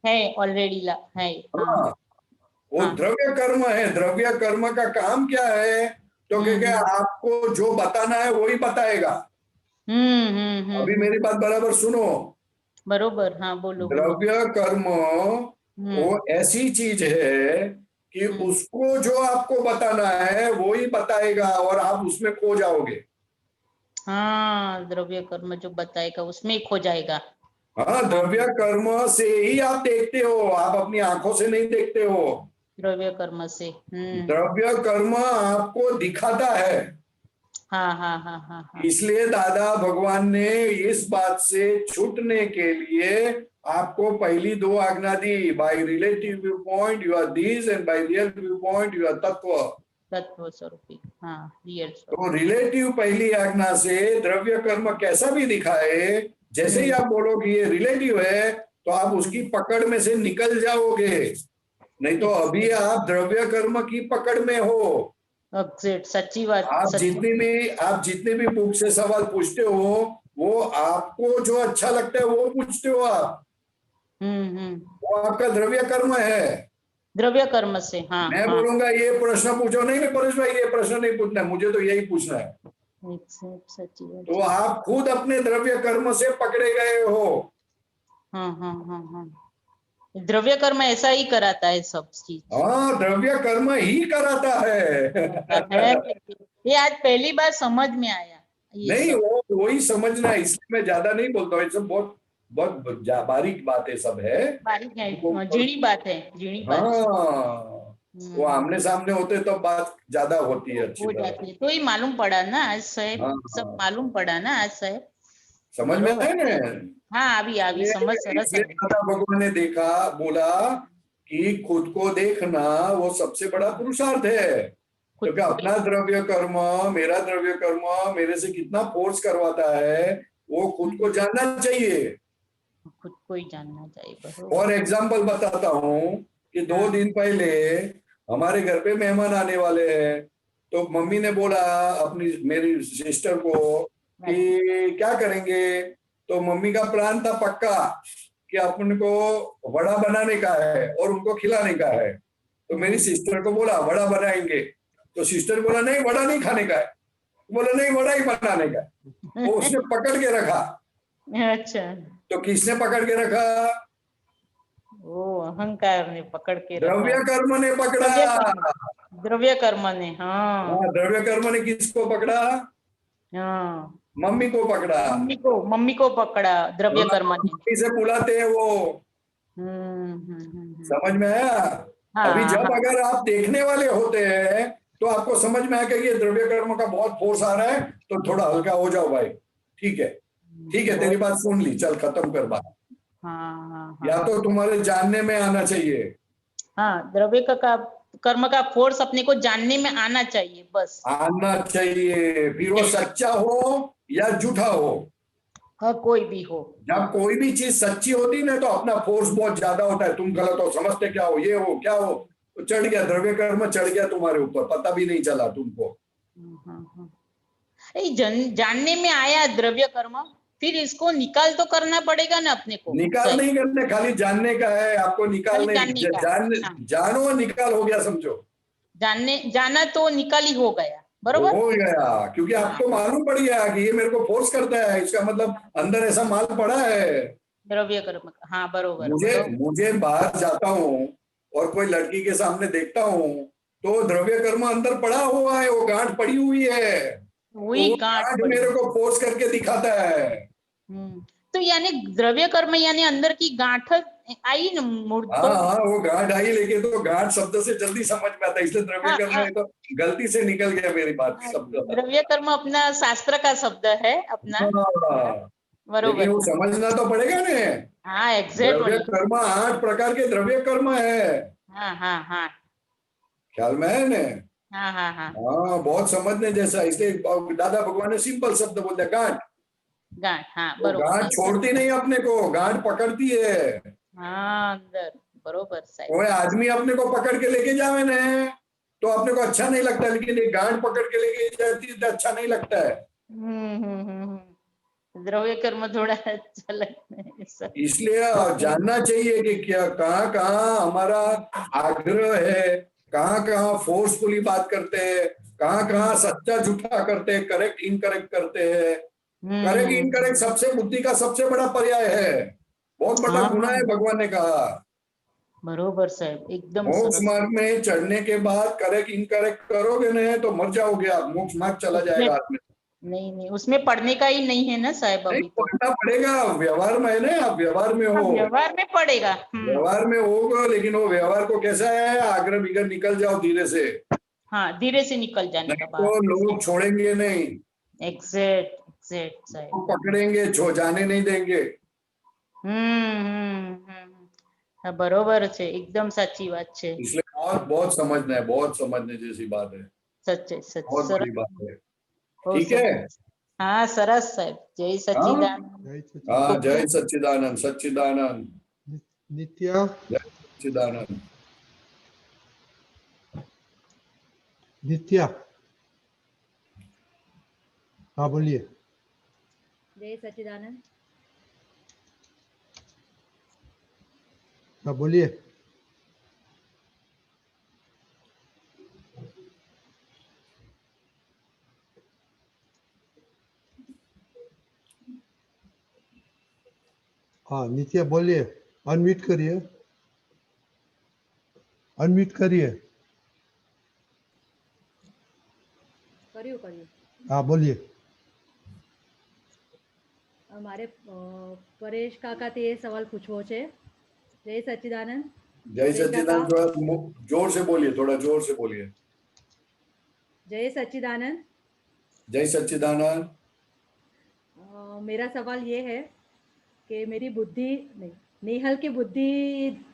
[SPEAKER 6] है ऑलरेडी है हाँ
[SPEAKER 1] हाँ, वो
[SPEAKER 6] हाँ।
[SPEAKER 1] द्रव्य कर्म है। द्रव्य कर्म का काम क्या है? तो क्या आपको जो बताना है वही बताएगा। अभी मेरी बात बराबर सुनो।
[SPEAKER 6] बरोबर हाँ बोलो बोलो
[SPEAKER 1] द्रव्य कर्म वो ऐसी चीज है कि उसको जो आपको बताना है वो ही बताएगा और आप उसमें खो जाओगे।
[SPEAKER 6] हाँ द्रव्य कर्म जो बताएगा उसमें ही खो जाएगा
[SPEAKER 1] हाँ, द्रव्य कर्म से ही आप देखते हो, आप अपनी आंखों से नहीं देखते हो।
[SPEAKER 6] द्रव्य कर्म से
[SPEAKER 1] द्रव्य कर्म आपको दिखाता है।
[SPEAKER 6] हाँ हाँ हाँ हाँ हाँ
[SPEAKER 1] इसलिए दादा भगवान ने इस बात से छूटने के लिए आपको पहली 2 आज्ञा दी, by relative view point you are this and by real view point you are तत्व।
[SPEAKER 6] तत्व स्वरूपी हाँ रियल
[SPEAKER 1] तो रिलेटिव पहली आज्ञा से द्रव्य कर्म कैसा भी दिखाए, जैसे ही आप बोलो कि ये रिलेटिव है तो आप उसकी पकड़ में से निकल जाओगे, नहीं तो अभी आप द्रव्य कर्म की पकड़ में हो।
[SPEAKER 6] एग्जैक्ट सच्ची बात
[SPEAKER 1] आप
[SPEAKER 6] सच्ची
[SPEAKER 1] जितने भी बुक से सवाल पूछते हो वो आपको जो अच्छा लगता है वो पूछते हो आप, वो आपका द्रव्य कर्म है।
[SPEAKER 6] द्रव्य कर्म से हाँ
[SPEAKER 1] मैं
[SPEAKER 6] हाँ
[SPEAKER 1] बोलूंगा ये प्रश्न पूछो, नहीं परेश भाई ये प्रश्न नहीं पूछना है, मुझे तो यही पूछना है,
[SPEAKER 6] एग्जैक्ट सच्ची बात
[SPEAKER 1] तो आप खुद अपने द्रव्य कर्म से पकड़े गए हो।
[SPEAKER 6] हाँ हाँ हाँ हाँ द्रव्य कर्म ऐसा ही कराता है सब चीज
[SPEAKER 1] हाँ, द्रव्य कर्म ही कराता है।
[SPEAKER 6] ये आज पहली बार समझ में आया ये
[SPEAKER 1] नहीं,
[SPEAKER 6] सब।
[SPEAKER 1] वो वही समझना है, इसलिए मैं ज्यादा नहीं बोलता हूँ, ये सब बहुत बहुत बारीक बातें सब है।
[SPEAKER 6] बारीक है झीणी बात है झीणी बात
[SPEAKER 1] हाँ, वो आमने सामने होते तो बात ज्यादा होती है, अच्छी
[SPEAKER 6] हो
[SPEAKER 1] तरह।
[SPEAKER 6] जाती है तो ही मालूम पड़ा ना आज साहब
[SPEAKER 1] हाँ,
[SPEAKER 6] सब
[SPEAKER 1] हाँ।
[SPEAKER 6] मालूम पड़ा ना आज साहब
[SPEAKER 1] समझ में आया ना?
[SPEAKER 6] हाँ अभी समझ सरस
[SPEAKER 1] इसलिए दादा भगवान ने देखा, बोला कि खुद को देखना वो सबसे बड़ा पुरुषार्थ है, क्योंकि अपना द्रव्य कर्म, मेरा द्रव्य कर्म मेरे से कितना फोर्स करवाता है वो खुद को जानना चाहिए।
[SPEAKER 6] खुद को ही जानना चाहिए बरोबर
[SPEAKER 1] और एग्जाम्पल बताता हूँ कि 2 दिन पहले हमारे घर पे मेहमान आने वाले हैं, तो मम्मी ने बोला अपनी मेरी सिस्टर को कि क्या करेंगे, तो मम्मी का प्लान था पक्का कि अपन को वड़ा बनाने का है और उनको खिलाने का है। तो मेरी सिस्टर को बोला वड़ा बनाएंगे, तो सिस्टर बोला नहीं वड़ा नहीं खाने का है, बोला नहीं वड़ा ही बनाने का है। वो उसने पकड़ के रखा।
[SPEAKER 6] अच्छा,
[SPEAKER 1] तो किसने पकड़ के रखा?
[SPEAKER 6] वो अहंकार ने पकड़ के रखा।
[SPEAKER 1] द्रव्य कर्म ने पकड़ा।
[SPEAKER 6] द्रव्य कर्म ने, हाँ
[SPEAKER 1] हाँ, द्रव्य कर्म ने किसको पकड़ा?
[SPEAKER 6] हाँ,
[SPEAKER 1] मम्मी को पकड़ा।
[SPEAKER 6] मम्मी को पकड़ा द्रव्य कर्म ने।
[SPEAKER 1] मम्मी से बुलाते हैं वो। समझ में आया?
[SPEAKER 6] हाँ,
[SPEAKER 1] अभी जब
[SPEAKER 6] हाँ।
[SPEAKER 1] अगर आप देखने वाले होते हैं तो आपको समझ में आएगा कि ये द्रव्य कर्म का बहुत फोर्स आ रहा है, तो थोड़ा हल्का हो जाओ भाई। ठीक है, ठीक है, तेरी बात सुन ली, चल खत्म कर बात।
[SPEAKER 6] हाँ, हाँ,
[SPEAKER 1] या तो तुम्हारे जानने में आना चाहिए।
[SPEAKER 6] हाँ, द्रव्य का कर्म का फोर्स अपने को जानने में आना चाहिए, बस
[SPEAKER 1] आना चाहिए, फिर वो सच्चा हो या झूठा हो।
[SPEAKER 6] हाँ, कोई भी हो।
[SPEAKER 1] जब कोई भी चीज सच्ची होती ना तो अपना फोर्स बहुत ज्यादा होता है। तुम गलत हो, समझते क्या हो, ये हो क्या हो, तो चढ़ गया, द्रव्य कर्म चढ़ गया तुम्हारे ऊपर, पता भी नहीं चला तुमको।
[SPEAKER 6] जानने में आया द्रव्य कर्म, फिर इसको निकाल तो करना पड़ेगा ना अपने को।
[SPEAKER 1] निकाल नहीं करने, खाली जानने का है आपको, निकाल
[SPEAKER 6] खाली
[SPEAKER 1] नहीं।
[SPEAKER 6] जानने का। हाँ।
[SPEAKER 1] जानो निकाल हो गया, समझो।
[SPEAKER 6] जाना तो निकाल ही हो गया, बरोबर
[SPEAKER 1] हो गया, क्योंकि आपको मालूम पड़ गया कि ये मेरे को फोर्स करता है, इसका मतलब अंदर ऐसा माल पड़ा है।
[SPEAKER 6] द्रव्य कर्म का। हाँ, बरोबर।
[SPEAKER 1] मुझे बाहर जाता हूँ और कोई लड़की के सामने देखता हूँ तो द्रव्य कर्म अंदर पड़ा हुआ है, वो गांठ पड़ी हुई है,
[SPEAKER 6] वही
[SPEAKER 1] तो
[SPEAKER 6] गांठ
[SPEAKER 1] मेरे को फोर्स करके दिखाता है।
[SPEAKER 6] तो यानी द्रव्य कर्म यानी अंदर की गांठ आई न मूर्त।
[SPEAKER 1] हाँ हाँ, वो गांठ आई, लेकिन तो गांठ शब्द से जल्दी समझ में आता है, इसलिए द्रव्य कर्म है, तो गलती से निकल गया मेरी बात शब्द।
[SPEAKER 6] द्रव्य कर्म अपना शास्त्र का शब्द है अपना, बरोबर।
[SPEAKER 1] लेकिन वो समझना तो पड़ेगा ना।
[SPEAKER 6] हाँ, एग्जैक्ट
[SPEAKER 1] द्रव्य कर्म 8 प्रकार के द्रव्य कर्म है।
[SPEAKER 6] हाँ, हाँ, हाँ,
[SPEAKER 1] ख्याल में है ना?
[SPEAKER 6] हाँ, हाँ, हाँ,
[SPEAKER 1] हाँ, बहुत समझने जैसा, इसलिए दादा भगवान ने सिंपल शब्द बोल दिया, गांठ।
[SPEAKER 6] गांठ, हाँ,
[SPEAKER 1] वो
[SPEAKER 6] बरोबर।
[SPEAKER 1] गांठ छोड़ती नहीं अपने को, गांठ पकड़ती है।
[SPEAKER 6] हाँ, अंदर, बरोबर साहब।
[SPEAKER 1] कोई आदमी अपने को पकड़ के लेके जावे ना तो अपने को अच्छा नहीं लगता, लेकिन एक गांठ पकड़ के लेके जाती है तो अच्छा नहीं लगता है।
[SPEAKER 6] द्रव्य कर्म थोड़ा अच्छा लगता है।
[SPEAKER 1] इसलिए जानना चाहिए कि क्या कहाँ कहाँ हमारा आग्रह है, कहाँ कहाँ फोर्सफुली बात करते हैं, कहाँ कहाँ सच्चा झूठा करते हैं, करेक्ट इनकरेक्ट करते हैं। करेक्ट इनकरेक्ट सबसे बुद्धि का सबसे बड़ा पर्याय है, बहुत बड़ा गुना है, भगवान ने कहा।
[SPEAKER 6] बरोबर साहब, एकदम
[SPEAKER 1] मोक्ष मार्ग में चढ़ने के बाद करेक्ट इनकरेक्ट करोगे नहीं तो मर जाओगे आप, मोक्ष मार्ग चला जाएगा आदमी।
[SPEAKER 6] नहीं, उसमें पढ़ने का ही नहीं है ना साहब,
[SPEAKER 1] नहीं
[SPEAKER 6] अभी तो
[SPEAKER 1] पढ़ना पड़ेगा, व्यवहार में है ना, आप व्यवहार में हो,
[SPEAKER 6] व्यवहार में पड़ेगा।
[SPEAKER 1] व्यवहार में होगा, लेकिन वो व्यवहार को कैसा है, आग्रह बिगर निकल जाओ धीरे से।
[SPEAKER 6] हाँ, धीरे से निकल जाने का बात।
[SPEAKER 1] तो लोग छोड़ेंगे नहीं,
[SPEAKER 6] एग्जैक्ट साहब,
[SPEAKER 1] तो पकड़ेंगे, जाने नहीं देंगे।
[SPEAKER 6] बरोबर છે, एकदम साची बात છે।
[SPEAKER 1] इसलिए बहुत बहुत समझना है, बहुत समझने जैसी बात है,
[SPEAKER 6] सच्चे
[SPEAKER 1] बहुत बड़ी बात है। ठीक है,
[SPEAKER 6] हाँ, सरस साहब, जय सच्चिदानंद।
[SPEAKER 1] हाँ, जय सच्चिदानंद, सच्चिदानंद,
[SPEAKER 4] नित्या,
[SPEAKER 1] जय सच्चिदानंद।
[SPEAKER 4] नित्या, हाँ बोलिए।
[SPEAKER 7] जय सच्चिदानंद।
[SPEAKER 4] हाँ बोलिए। हाँ नित्या बोलिए, अनम्यूट करिए, अनम्यूट करिए।
[SPEAKER 7] કર્યું
[SPEAKER 4] हाँ बोलिए।
[SPEAKER 7] મારે પરેશ કાકાથી એ સવાલ પૂછવો છે। જય સચ્ચિદાનંદ।
[SPEAKER 1] जय सच्चिदानंद, थोड़ा जोर से बोलिए, थोड़ा जोर से बोलिए।
[SPEAKER 7] जय सच्चिदानंद।
[SPEAKER 1] जय सच्चिदानंद।
[SPEAKER 7] मेरा सवाल ये है कि मेरी बुद्धि नहीं, नेहल की बुद्धि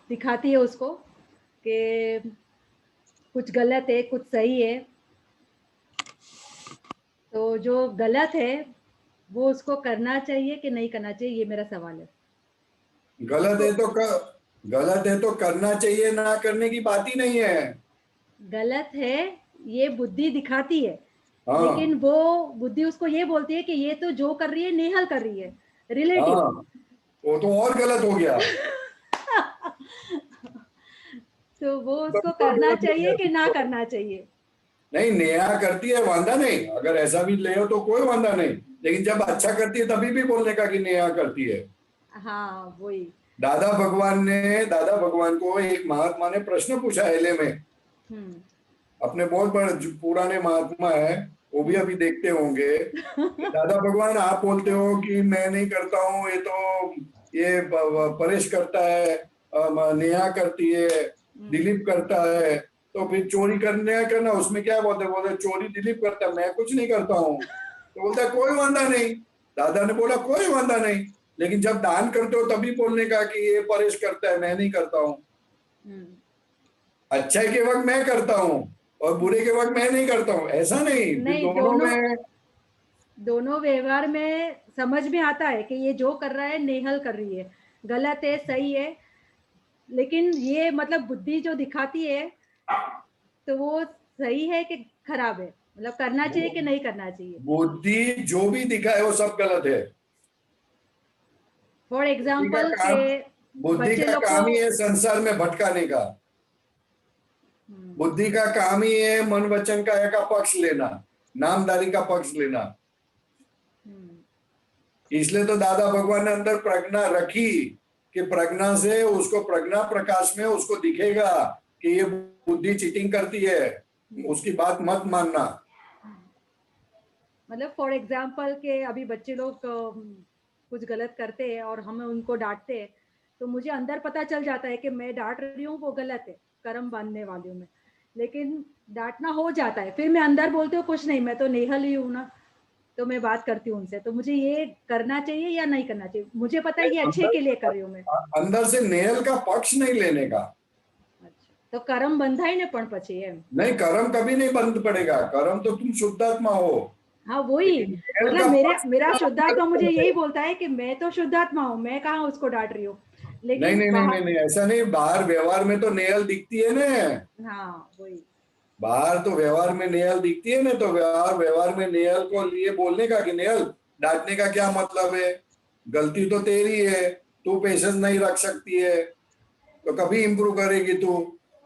[SPEAKER 7] दिखाती है उसको कि कुछ गलत है कुछ सही है, तो जो गलत है वो उसको करना चाहिए कि नहीं करना चाहिए, ये मेरा सवाल है।
[SPEAKER 1] गलत है तो करना चाहिए, ना करने की बात ही नहीं है।
[SPEAKER 7] गलत है ये बुद्धि दिखाती है,
[SPEAKER 1] हाँ।
[SPEAKER 7] लेकिन वो बुद्धि उसको ये बोलती है कि ये तो जो कर रही है नेहल कर रही है, रिलेटिव।
[SPEAKER 1] हाँ। वो तो और गलत हो गया।
[SPEAKER 7] तो वो उसको करना चाहिए कि ना करना चाहिए?
[SPEAKER 1] नहीं, नेहा करती है वांदा नहीं, अगर ऐसा भी ले हो तो कोई वांदा नहीं, लेकिन जब अच्छा करती है तभी भी बोलने का कि नेहा करती है।
[SPEAKER 7] हाँ वही।
[SPEAKER 1] दादा भगवान को एक महात्मा ने प्रश्न पूछा एले में,
[SPEAKER 7] हम्म।
[SPEAKER 1] अपने बहुत बड़े जो पुराने महात्मा है, वो भी अभी देखते होंगे। दादा भगवान, आप बोलते हो कि मैं नहीं करता हूँ, ये तो ये परेश करता है, नेहा करती है, दिलीप करता है, तो फिर चोरी करना उसमें क्या बोलते बोलते चोरी दिलीप करता है, मैं कुछ नहीं करता हूँ। तो बोलता है कोई वांदा नहीं। दादा ने बोला कोई वांदा नहीं, लेकिन जब दान करते हो तभी बोलने का कि ये परेश करता है, मैं नहीं करता हूँ।
[SPEAKER 7] हम्म।
[SPEAKER 1] अच्छाई के वक्त मैं करता हूँ और बुरे के वक्त मैं नहीं करता हूँ, ऐसा नहीं, फिर
[SPEAKER 7] नहीं,
[SPEAKER 1] दोनों में
[SPEAKER 7] दोनों व्यवहार में समझ में आता है कि ये जो कर रहा है नेहल कर रही है, गलत है सही है, लेकिन ये मतलब बुद्धि जो दिखाती है तो वो सही है कि खराब है, मतलब करना चाहिए कि नहीं करना चाहिए?
[SPEAKER 1] बुद्धि जो भी दिखाए वो सब गलत है।
[SPEAKER 7] फॉर एग्जाम्पल
[SPEAKER 1] काम-
[SPEAKER 7] के
[SPEAKER 1] बुद्धि
[SPEAKER 7] बच्चे
[SPEAKER 1] का
[SPEAKER 7] लोग
[SPEAKER 1] काम ही
[SPEAKER 7] को
[SPEAKER 1] है संसार में भटकाने का।
[SPEAKER 7] हम्म,
[SPEAKER 1] बुद्धि का काम ही है मन वचन काया का पक्ष लेना, नामदारी का पक्ष लेना।
[SPEAKER 7] हम्म,
[SPEAKER 1] इसलिए तो दादा भगवान ने अंदर प्रज्ञा रखी कि प्रज्ञा से उसको, प्रज्ञा प्रकाश में उसको दिखेगा कि ये बुद्धि चीटिंग करती है, उसकी बात मत मानना।
[SPEAKER 7] मतलब फॉर एग्जाम्पल के अभी बच्चे लोग कुछ गलत करते हैं और हम उनको डांटते हैं, तो मुझे अंदर पता चल जाता है कि मैं डांट रही हूँ वो गलत है, कर्म बांधने वाली हूँ मैं, लेकिन डांटना हो जाता है, फिर मैं अंदर बोलती हूँ कुछ नहीं, मैं तो नेहल ही हूँ ना, तो मैं बात करती हूँ उनसे। तो मुझे ये करना चाहिए या नहीं करना चाहिए? मुझे पता है कि अच्छे के लिए कर रही हूँ मैं।
[SPEAKER 1] अंदर से नेहल का पक्ष नहीं लेने का।
[SPEAKER 7] अच्छा, तो कर्म बंधाई ने पण પછી એમ?
[SPEAKER 1] नहीं, कर्म कभी नहीं बंद पड़ेगा, कर्म तो तुम शुद्धात्मा हो।
[SPEAKER 7] हाँ वही,
[SPEAKER 1] लेकिन नेहल
[SPEAKER 7] मतलब
[SPEAKER 1] का
[SPEAKER 7] मेरा
[SPEAKER 1] पक्ष
[SPEAKER 7] मेरा
[SPEAKER 1] लेना
[SPEAKER 7] शुद्धात्मा मुझे
[SPEAKER 1] गलत है।
[SPEAKER 7] यही बोलता है कि मैं तो शुद्धात्मा हूँ, मैं कहाँ उसको डांट रही हूँ,
[SPEAKER 1] नहीं
[SPEAKER 7] लेकिन
[SPEAKER 1] नहीं नहीं
[SPEAKER 7] बाहर
[SPEAKER 1] नहीं नहीं, ऐसा नहीं, बाहर व्यवहार में तो नेहल दिखती है ना,
[SPEAKER 7] हाँ वही।
[SPEAKER 1] बाहर तो व्यवहार में नेहल दिखती है ना, तो व्यवहार में नेहल को लिए बोलने का कि नेहल डांटने का क्या मतलब है, गलती तो तेरी है, तू पेशेंस नहीं रख सकती है, तो कभी इंप्रूव करेगी तू,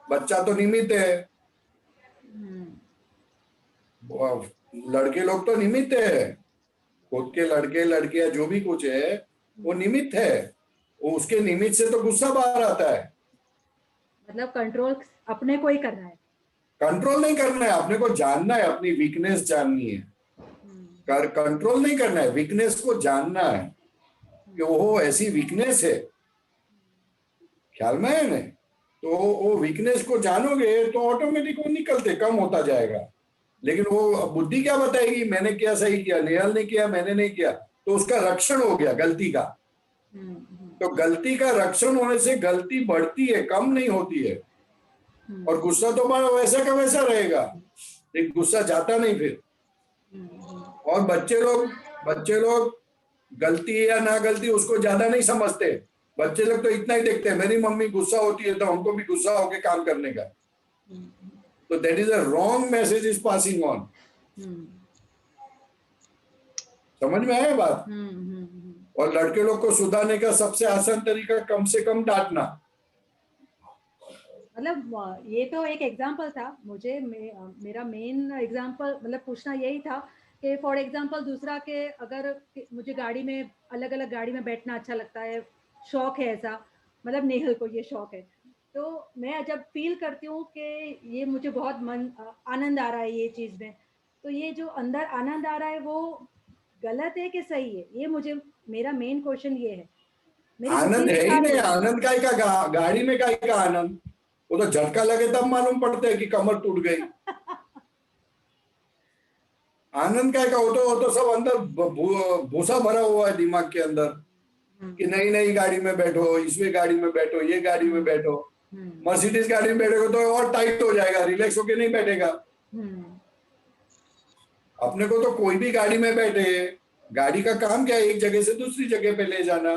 [SPEAKER 1] बच्चा तो निमित्त है,
[SPEAKER 7] हम्म,
[SPEAKER 1] लड़के लोग तो निमित्त है, खुद के लड़के लड़कियां जो भी कुछ है वो निमित्त है, वो उसके निमित्त से तो गुस्सा बाहर आता है।
[SPEAKER 7] मतलब कंट्रोल अपने को ही करना है।
[SPEAKER 1] कंट्रोल नहीं करना है, अपने को जानना है, अपनी वीकनेस जाननी है। कंट्रोल नहीं करना है, वीकनेस को जानना है कि वो ऐसी वीकनेस है, ख्याल में है ना, तो वो वीकनेस को जानोगे तो ऑटोमेटिक वो निकलते कम होता जाएगा। लेकिन वो बुद्धि क्या बताएगी, मैंने क्या सही किया, नेहल ने किया, मैंने नहीं किया, तो उसका रक्षण हो गया गलती का। तो गलती का रक्षण होने से गलती बढ़ती है, कम नहीं होती है। और गुस्सा तो वैसा का वैसा रहेगा, लेकिन गुस्सा जाता नहीं फिर। और बच्चे लोग गलती है या ना गलती उसको ज्यादा नहीं समझते। बच्चे लोग तो इतना ही देखते हैं, मेरी मम्मी गुस्सा होती है तो हमको भी गुस्सा होके काम करने का। तो that is a wrong message is passing on. समझ में आया बात? और लड़के लोग को सुधारने का सबसे आसान तरीका कम से कम डांटना।
[SPEAKER 7] मतलब ये तो एक एग्जांपल था, मुझे मेरा मेन एग्जांपल मतलब पूछना यही था कि फॉर एग्जांपल दूसरा के अगर मुझे गाड़ी में अलग अलग गाड़ी में बैठना अच्छा लगता है, शौक है ऐसा, मतलब नेहल को ये शौक है, तो मैं जब फील करती हूँ कि ये मुझे बहुत आनंद आ रहा है ये चीज़ में, तो ये जो अंदर आनंद आ रहा है वो गलत है कि सही है, ये मुझे मेरा मेन क्वेश्चन ये है। मेरी
[SPEAKER 1] आनंद
[SPEAKER 7] बुद्धि
[SPEAKER 1] है ही
[SPEAKER 7] दिखा रही
[SPEAKER 1] नहीं,
[SPEAKER 7] है।
[SPEAKER 1] आनंद का गाड़ी में का आनंद, वो तो झटका लगे तब मालूम पड़ता है कि कमर टूट गई। आनंद का वो तो सब अंदर भूसा भरा हुआ है दिमाग के अंदर कि नई नई गाड़ी में बैठो, इसमें गाड़ी में बैठो, ये गाड़ी में बैठो। मर्सिडीज गाड़ी में बैठोगे तो और टाइट हो जाएगा, रिलैक्स होके नहीं बैठेगा। अपने को तो कोई भी गाड़ी में बैठे, गाड़ी का काम क्या है, एक जगह से दूसरी जगह पे ले जाना।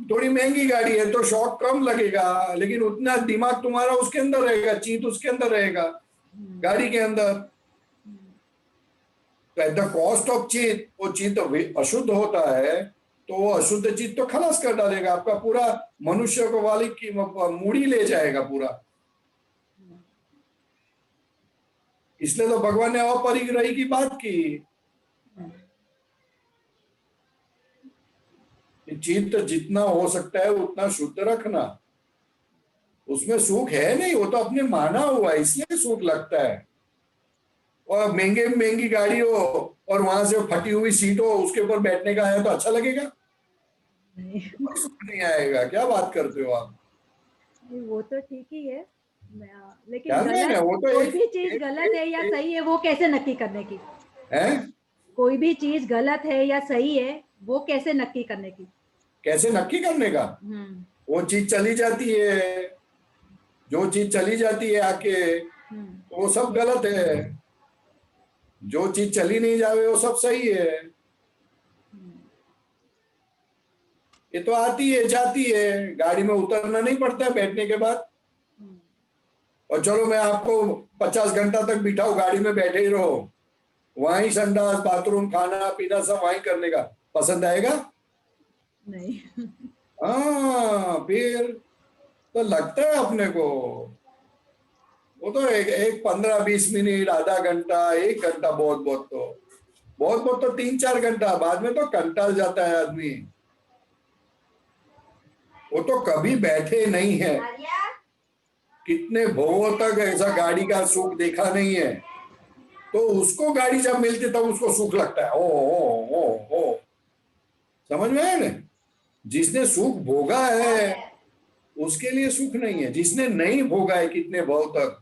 [SPEAKER 1] थोड़ी महंगी गाड़ी है तो शॉक कम लगेगा, लेकिन उतना दिमाग तुम्हारा उसके अंदर रहेगा, चित्त उसके अंदर रहेगा, गाड़ी के अंदर। तो एट द कॉस्ट ऑफ चित्त, वो चित्त अशुद्ध होता है तो वो अशुद्ध चीज तो खलास कर डालेगा, आपका पूरा मनुष्य को वाली की मूड़ी ले जाएगा पूरा। इसलिए तो भगवान ने अपरिग्रही की बात की। चीज तो जितना हो सकता है उतना शुद्ध रखना, उसमें सुख है नहीं, वो तो अपने माना हुआ है इसलिए सुख लगता है। और महंगी गाड़ी हो और वहां से फटी हुई सीट हो, उसके ऊपर बैठने का है तो अच्छा लगेगा?
[SPEAKER 7] नहीं,
[SPEAKER 1] सुख नहीं आएगा। क्या बात करते हो आप?
[SPEAKER 7] वो तो ठीक ही है, लेकिन
[SPEAKER 1] क्या नहीं है, वो तो
[SPEAKER 7] कोई भी चीज गलत है या सही है वो कैसे नक्की करने की?
[SPEAKER 1] है?
[SPEAKER 7] कोई भी चीज गलत है या सही है वो कैसे नक्की करने की?
[SPEAKER 1] कैसे नक्की करने का? वो चीज चली जाती है, जो चीज चली जाती है आके तो वो सब गलत है, जो चीज चली नहीं जावे वो सब सही है। ये तो आती है जाती है, गाड़ी में उतरना नहीं पड़ता है बैठने के बाद। और चलो मैं आपको 50 घंटा तक बिठाऊं, गाड़ी में बैठे ही रहो, वहीं संडास बाथरूम खाना पीना सब वहीं करने का, पसंद आएगा?
[SPEAKER 7] नहीं।
[SPEAKER 1] हाँ, फिर तो लगता है अपने को। वो तो एक 15-20 मिनट, आधा घंटा, 1 घंटा, बहुत तो 3-4 घंटा, बाद में तो कंटाल जाता है आदमी। वो तो कभी बैठे नहीं है, कितने भवों तक ऐसा गाड़ी का सुख देखा नहीं है, तो उसको गाड़ी जब मिलती तब उसको सुख लगता है। ओ समझ में आया ना? जिसने सुख भोगा है उसके लिए सुख नहीं है, जिसने नहीं भोगा है कितने भव तक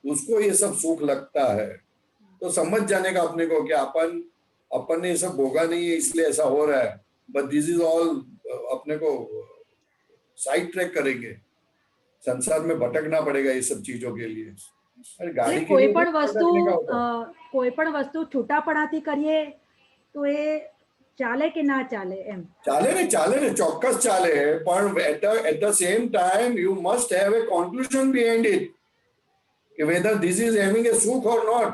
[SPEAKER 1] उसको ये सब सुख लगता है। तो समझ जाने का अपने को कि अपन ने ये सब भोगा नहीं है इसलिए ऐसा हो रहा है, बट दिस इज ऑल अपने को साइड ट्रैक करेंगे, संसार में भटकना पड़ेगा ये सब चीजों के लिए। अरे गाड़ी के
[SPEAKER 7] કોઈ
[SPEAKER 1] लिए
[SPEAKER 7] પણ વસ્તુ
[SPEAKER 1] भटकने का होता है।
[SPEAKER 7] કોઈ પણ વસ્તુ છૂટાપણાથી કરીએ તો એ ચાલે કે ના ચાલે એમ?
[SPEAKER 1] ચાલે ને ચોક્કસ ચાલે, પણ at the same time you must have a conclusion behind it कि whether this is having a સુખ or not,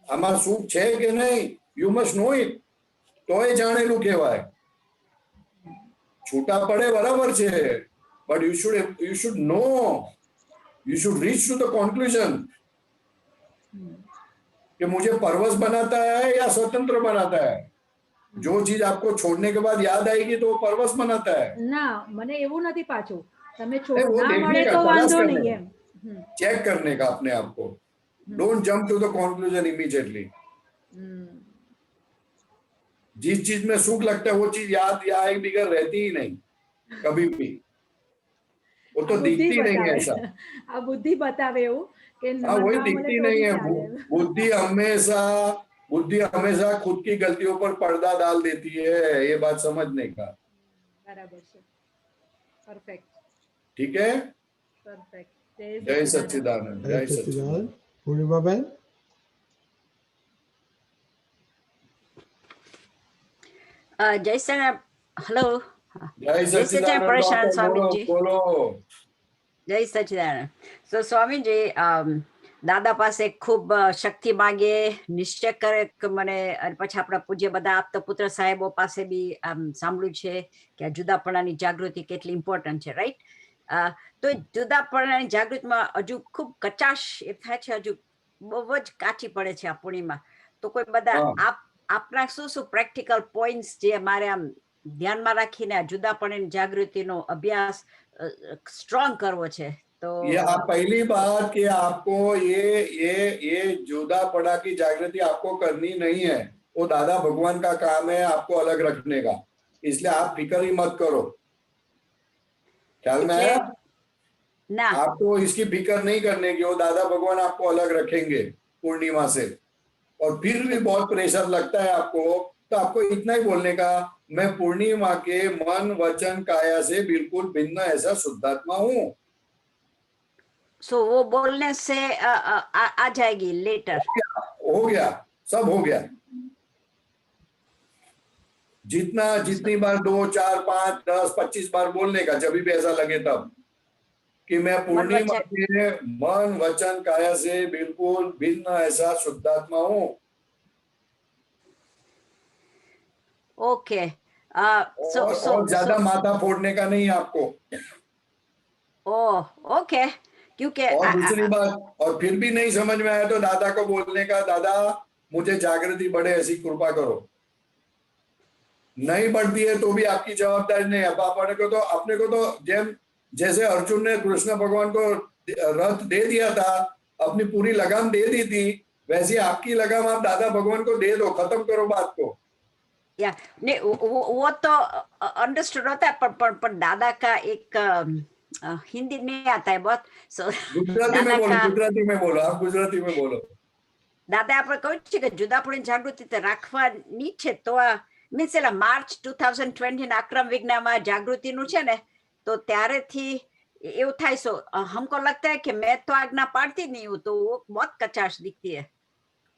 [SPEAKER 1] આમાં સુખ છે કે નહીં, you must know it, તો એ જાણેલું કહેવાય। છૂટા પડે બરાબર છે, but you should know, you should reach to the conclusion कि मुझे परवश बनाता है या स्वतंत्र बनाता है। जो चीज आपको छोड़ने के बाद याद आएगी तो वो परवश बनाता है।
[SPEAKER 7] ના, મને એવું નથી પાછું, તમે
[SPEAKER 1] वो
[SPEAKER 7] ના
[SPEAKER 1] देखने
[SPEAKER 7] મળે
[SPEAKER 1] का,
[SPEAKER 7] તો
[SPEAKER 1] तलाश
[SPEAKER 7] વાંધો
[SPEAKER 1] करने
[SPEAKER 7] નહીં
[SPEAKER 1] का,
[SPEAKER 7] એમ।
[SPEAKER 1] चेक करने का अपने आप को। Don't jump to the conclusion immediately. जिस चीज में सुख लगता है वो चीज याद या एक बिगड़ रहती ही नहीं कभी भी, वो तो दिखती नहीं है ऐसा।
[SPEAKER 7] આ બુદ્ધિ बतावे એવું કે
[SPEAKER 1] हाँ, वही
[SPEAKER 7] ના મળે
[SPEAKER 1] दिखती
[SPEAKER 7] તો
[SPEAKER 1] नहीं
[SPEAKER 7] બી
[SPEAKER 1] है।
[SPEAKER 7] ચાલે।
[SPEAKER 1] बुद्धि हमेशा खुद की गलतियों पर पर्दा डाल देती है, ये बात समझने का।
[SPEAKER 7] બરાબર છે, પરફેક્ટ
[SPEAKER 1] ठीक है,
[SPEAKER 7] પરફેક્ટ।
[SPEAKER 1] जय सच्चिदानंद, जय सच्चिदानंद।
[SPEAKER 4] पूर्णिमा बहन।
[SPEAKER 8] जय सच्चिदानंद, हेलो।
[SPEAKER 1] जय सच्चिदानंद
[SPEAKER 8] परेशान
[SPEAKER 1] डॉक्टर,
[SPEAKER 8] स्वामी
[SPEAKER 1] बोलो
[SPEAKER 8] जी।
[SPEAKER 1] बोलो।
[SPEAKER 8] जय सच्चिदानंद। सो स्वामी जी, દાદા પાસે ખૂબ શક્તિ માંગે, નિશ્ચય કરે કે મને, અને પછી આપણા પૂજ્ય બધા આપતા પુત્ર સાહેબો પાસે બી સાંભળ્યું છે કે આ જુદાપણાની જાગૃતિ કેટલી ઇમ્પોર્ટન્ટ છે, રાઈટ? તો જુદાપણાની જાગૃતિમાં હજુ ખૂબ કચાશ એ થાય છે, હજુ બહુ જ કાચી પડે છે આ પૂર્ણિમા। તો કોઈ બધા આપના શું પ્રેક્ટિકલ પોઈન્ટ્સ જે મારે આમ ધ્યાનમાં રાખીને આ જુદાપણાની જાગૃતિનો અભ્યાસ સ્ટ્રોંગ કરવો છે? तो
[SPEAKER 1] ये आप पहली बात कि आपको ये जुदा पड़ा की जागृति आपको करनी नहीं है, वो दादा भगवान का काम है आपको अलग रखने का, इसलिए आप फिक्र ही मत करो। ख्याल में आया?
[SPEAKER 8] ना,
[SPEAKER 1] आपको इसकी फिक्र नहीं करने की, वो दादा भगवान आपको अलग रखेंगे पूर्णिमा से। और फिर भी बहुत प्रेशर लगता है आपको, तो आपको इतना ही बोलने का, मैं पूर्णिमा के मन वचन काया से बिल्कुल भिन्न ऐसा शुद्धात्मा हूँ।
[SPEAKER 8] सो वो बोलने से आ जाएगी लेटर।
[SPEAKER 1] हो गया, सब हो गया। जितनी बार 2, 4, 5, 10, 25 बार बोलने का, जब भी ऐसा लगे तब, कि मैं पूर्णिमा के मन वचन काया से बिल्कुल भिन्न ऐसा शुद्धात्मा हूँ।
[SPEAKER 8] ओके,
[SPEAKER 1] और ज्यादा माथा फोड़ने का नहीं आपको।
[SPEAKER 8] ओके, क्योंकि
[SPEAKER 1] और दूसरी बात, और फिर भी नहीं समझ में आया तो दादा को बोलने का, दादा मुझे जागृति बढ़े ऐसी कृपा करो। नहीं बढ़ती है तो भी आपकी जवाबदारी नहीं है। अपने को तो जैसे अर्जुन ने कृष्ण भगवान को रथ दे दिया था, अपनी पूरी लगाम दे दी थी, वैसे आपकी लगाम आप दादा भगवान को दे दो, खत्म करो बात को।
[SPEAKER 8] या नहीं, वो तो अंडरस्टूड होता है, पर दादा का एक हिंदी नहीं आता है बहुत, सो
[SPEAKER 1] गुजराती में बोलो, गुजराती में बोलो, आप गुजराती में बोलो।
[SPEAKER 8] દાદા આપણે કહ્યું છે કે જુદાપુરની જાગૃતિ તો રાખવાની છે, તો મીન્સ એલા માર્ચ 2020 ના અક્રમ વિજ્ઞાનમાં જાગૃતિનું છે ને, તો ત્યારેથી એવું થાય। સો हमको लगता है कि मैं तो आज्ञा पाड़ती नहीं हूँ, तो वो बहुत कचाश दिखती है।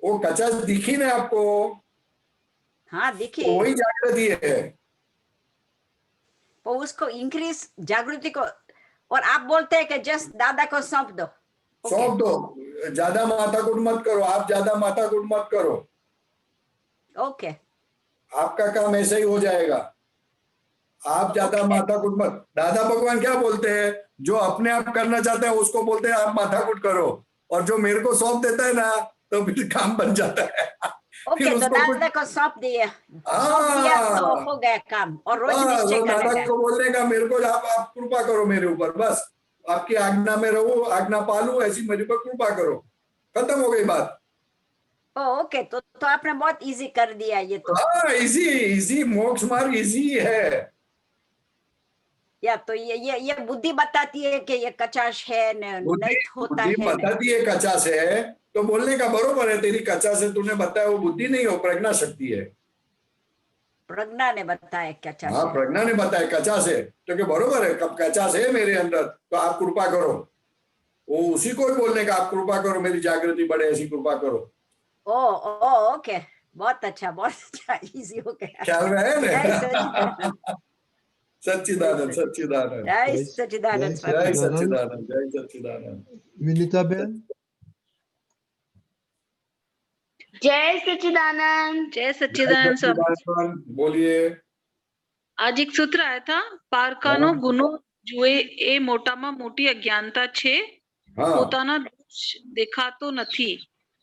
[SPEAKER 1] वो कचाश दिखी ना आपको?
[SPEAKER 8] हाँ दिखी,
[SPEAKER 1] वही जागृति है।
[SPEAKER 8] तो उसको इंक्रीज जागृति को, और आप बोलते हैं कि जस्ट दादा को सौंप दो,
[SPEAKER 1] सौंप दो, ज्यादा माथाकूट मत करो, आप ज्यादा माथाकूट मत करो।
[SPEAKER 8] ओके,
[SPEAKER 1] आपका काम ऐसे ही हो जाएगा, आप ज्यादा माथाकूट मत। दादा भगवान क्या बोलते हैं, जो अपने आप करना चाहते हैं उसको बोलते हैं आप माथाकूट करो, और जो मेरे को सौंप देता है ना तो फिर काम बन जाता है।
[SPEAKER 8] ओके, तो दादा को सौंप दिया तो हो गया काम, और रोज निश्चय
[SPEAKER 1] दादा
[SPEAKER 8] करना।
[SPEAKER 1] को बोलने का मेरे को आप कृपा करो मेरे ऊपर, बस आपकी आज्ञा में रहूं, आज्ञा पालू, ऐसी मेरे पर कृपा करो, खत्म हो गई बात।
[SPEAKER 8] ओके, तो आपने बहुत इजी कर दिया ये तो।
[SPEAKER 1] हाँ, इजी मोक्ष मार्ग इजी है।
[SPEAKER 8] या तो ये बुद्धि बताती है कि ये कचाश है, नहीं होता है,
[SPEAKER 1] बताती है कचाश है, तो बोलने का बरोबर है, तेरी कचाश है, तूने बताया, वो बुद्धि नहीं हो, प्रज्ञा शक्ति है।
[SPEAKER 8] प्रज्ञा ने बताया कचाश।
[SPEAKER 1] हाँ, प्रज्ञा ने बताया कचाश है, तो क्या बरोबर है, कब कचाश है मेरे अंदर तो आप कृपा करो, वो उसी को बोलने का, आप कृपा करो, मेरी जागृति बढ़े ऐसी कृपा करो।
[SPEAKER 8] ओके, बहुत अच्छा, इजी हो गया,
[SPEAKER 1] ख्याल में है
[SPEAKER 8] ना?
[SPEAKER 1] सच्चिदानंद, सच्चिदानंद,
[SPEAKER 8] जय सच्चिदानंद,
[SPEAKER 1] जय सच्चिदानंद, जय सच्चिदानंद।
[SPEAKER 4] विनीता बेन,
[SPEAKER 2] जय सच्चिदानंद।
[SPEAKER 9] जय सच्चिदानंद स्वामी।
[SPEAKER 1] बोलिए।
[SPEAKER 9] આજ એક સૂત્ર આયા था, પારકાનો ગુનો જુએ એ મોટામાં મોટી અજ્ઞાનતા છે, પોતાના દોષ દેખાતો નથી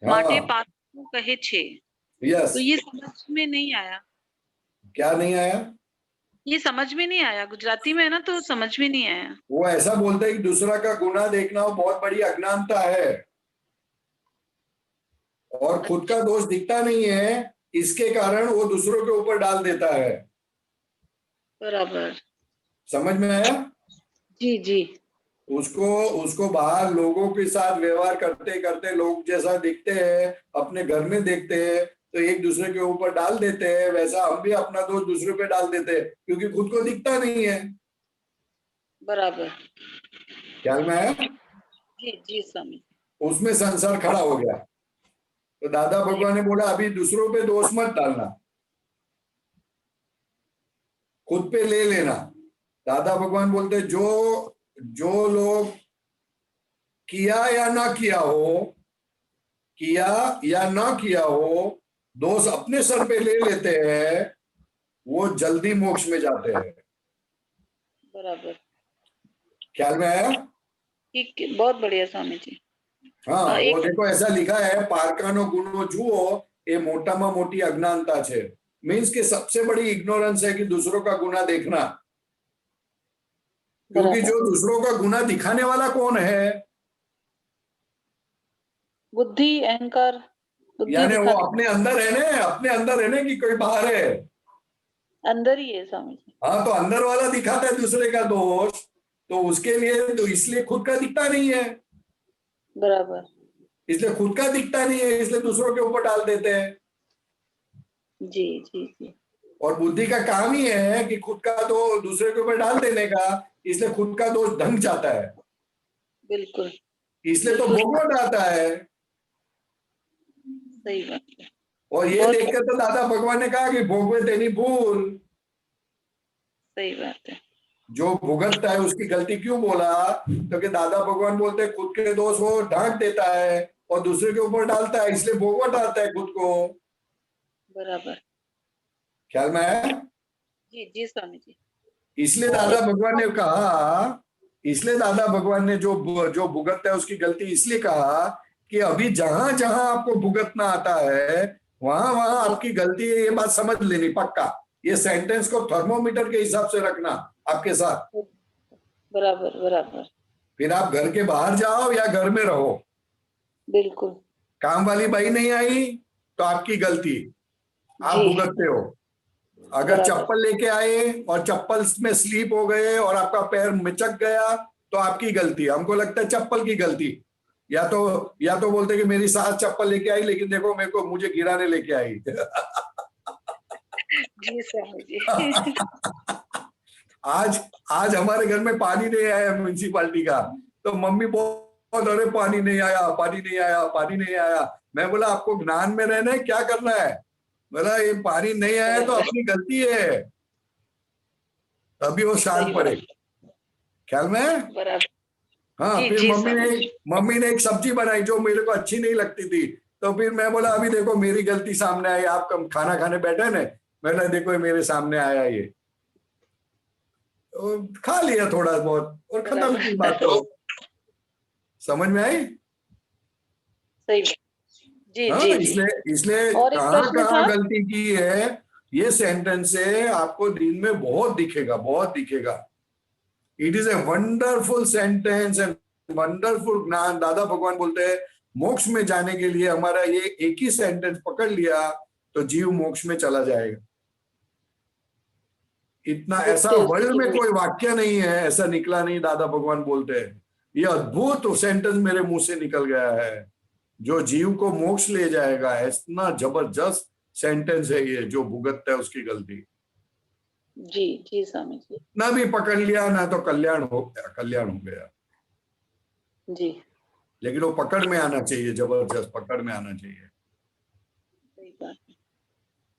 [SPEAKER 9] માટે પારકાનો કહે છે। तो ये समझ में नहीं आया।
[SPEAKER 1] क्या नहीं आया?
[SPEAKER 9] ये समझ में नहीं आया, गुजराती में है ना, तो समझ में नहीं आया।
[SPEAKER 1] वो ऐसा बोलते हैं कि दूसरा का गुनाह देखना वो बहुत बड़ी अज्ञानता है, और खुद का दोष दिखता नहीं है, इसके कारण वो दूसरों के ऊपर डाल देता है।
[SPEAKER 9] बराबर,
[SPEAKER 1] समझ में आया?
[SPEAKER 9] जी जी।
[SPEAKER 1] उसको बाहर लोगों के साथ व्यवहार करते करते लोग जैसा दिखते हैं, अपने घर में देखते हैं तो एक दूसरे के ऊपर डाल देते हैं, वैसा हम भी अपना दोष दूसरे पे डाल देते हैं, क्योंकि खुद को दिखता नहीं है।
[SPEAKER 9] बराबर,
[SPEAKER 1] ख्याल में आया?
[SPEAKER 9] जी जी स्वामी।
[SPEAKER 1] उसमें संसार खड़ा हो गया। तो दादा भगवान ने बोला अभी दूसरों पे दोष मत डालना, खुद पे ले लेना। दादा भगवान बोलते जो लोग किया या ना किया हो, दोष अपने सर पे ले लेते हैं, वो जल्दी मोक्ष में जाते हैं।
[SPEAKER 9] बराबर,
[SPEAKER 1] ख्याल में आया?
[SPEAKER 9] ठीक, बहुत बढ़िया स्वामी जी।
[SPEAKER 1] हाँ, वो देखो ऐसा लिखा है, पारकानो गुनो जुओ ये मोटामा मोटी अज्ञानता है। मीन्स के सबसे बड़ी इग्नोरेंस है कि दूसरों का गुना देखना, क्योंकि जो दूसरों का गुना दिखाने वाला कौन है?
[SPEAKER 9] बुद्धि, अहंकार,
[SPEAKER 1] यानी वो अपने अंदर है ना कि कोई बाहर है?
[SPEAKER 9] अंदर ही है स्वामी जी।
[SPEAKER 1] हाँ, तो अंदर वाला दिखाता है दूसरे का दोष, तो उसके लिए तो इसलिए खुद का दिखता नहीं है।
[SPEAKER 9] बराबर,
[SPEAKER 1] इसलिए खुद का दिखता नहीं है, इसलिए दूसरों के ऊपर डाल देते हैं।
[SPEAKER 9] जी जी जी।
[SPEAKER 1] और बुद्धि का काम ही है कि खुद का तो दूसरे के ऊपर डाल देने का, इसलिए खुद का दोष ढंक जाता है।
[SPEAKER 9] बिल्कुल,
[SPEAKER 1] इसलिए तो भोगवट आता है।
[SPEAKER 9] सही बात है।
[SPEAKER 1] और ये देखकर तो दादा भगवान ने कहा कि भोगवे तेनी भूल।
[SPEAKER 9] सही बात है।
[SPEAKER 1] जो भुगतता है उसकी गलती क्यों बोला? तो कि दादा भगवान बोलते हैं खुद के दोष वो ढांक देता है और दूसरे के ऊपर डालता है, इसलिए भोगवट आता है खुद को।
[SPEAKER 9] बराबर,
[SPEAKER 1] ख्याल में है?
[SPEAKER 9] जी जी स्वामी जी।
[SPEAKER 1] इसलिए दादा भगवान ने कहा, इसलिए दादा भगवान ने जो जो भुगतता है उसकी गलती इसलिए कहा कि अभी जहां जहां आपको भुगतना आता है वहां वहां आपकी गलती है, ये बात समझ लेनी पक्का। ये सेंटेंस को थर्मोमीटर के हिसाब से रखना आपके साथ।
[SPEAKER 9] बराबर बराबर।
[SPEAKER 1] फिर आप घर के बाहर जाओ या घर में रहो,
[SPEAKER 9] बिल्कुल।
[SPEAKER 1] काम वाली बाई नहीं आई तो आपकी गलती, आप
[SPEAKER 9] जी।
[SPEAKER 1] भुगतते हो। अगर
[SPEAKER 9] बराबर।
[SPEAKER 1] चप्पल लेके आए और चप्पल में स्लीप हो गए और आपका पैर मिचक गया तो आपकी गलती। हमको लगता है चप्पल की गलती, या तो बोलते कि मेरी सास चप्पल लेके आई लेकिन देखो मेरे को मुझे गिराने लेके आई।
[SPEAKER 9] जी स्वामी जी।
[SPEAKER 1] आज हमारे घर में पानी नहीं आया म्यूनिसिपालिटी का, तो मम्मी बहुत अरे पानी नहीं आया, पानी नहीं आया, पानी नहीं आया। मैं बोला आपको ज्ञान में रहना है, क्या करना है? बोला ये पानी नहीं आया तो अपनी गलती है, तभी वो शांत पड़े। ख्याल में?
[SPEAKER 9] बराबर।
[SPEAKER 1] हाँ।
[SPEAKER 9] जी,
[SPEAKER 1] फिर
[SPEAKER 9] जी,
[SPEAKER 1] मम्मी ने एक सब्जी बनाई जो मेरे को अच्छी नहीं लगती थी, तो फिर मैं बोला अभी देखो मेरी गलती सामने आई, आप खाना खाने बैठे ना, मैंने देखो मेरे सामने आया ये, तो खा लिया थोड़ा बहुत और खत्म की बात। तो समझ में आई?
[SPEAKER 9] सही। जी
[SPEAKER 1] हाँ,
[SPEAKER 9] जी।
[SPEAKER 1] इसलिए
[SPEAKER 9] और एक
[SPEAKER 1] कहाँ
[SPEAKER 9] प्रश्न
[SPEAKER 1] कहाँ
[SPEAKER 9] था?
[SPEAKER 1] गलती की है ये सेंटेंस से आपको दिन में बहुत दिखेगा, बहुत दिखेगा। It is a wonderful sentence and wonderful ज्ञान। दादा भगवान बोलते हैं मोक्ष में जाने के लिए हमारा ये एक ही सेंटेंस पकड़ लिया तो जीव मोक्ष में चला जाएगा। इतना ऐसा वर्ल्ड में कोई वाक्य नहीं है ऐसा निकला नहीं, दादा भगवान बोलते हैं। ये अद्भुत सेंटेंस मेरे मुंह से निकल गया है जो जीव को मोक्ष ले जाएगा। इतना जबरदस्त सेंटेंस है ये, जो भुगतता है उसकी गलती।
[SPEAKER 9] जी जी स्वामी जी।
[SPEAKER 1] ना भी पकड़ लिया ना तो कल्याण हो गया।
[SPEAKER 9] जी।
[SPEAKER 1] लेकिन वो पकड़ में आना चाहिए, जबरदस्त पकड़ में आना चाहिए।
[SPEAKER 9] सही बात है।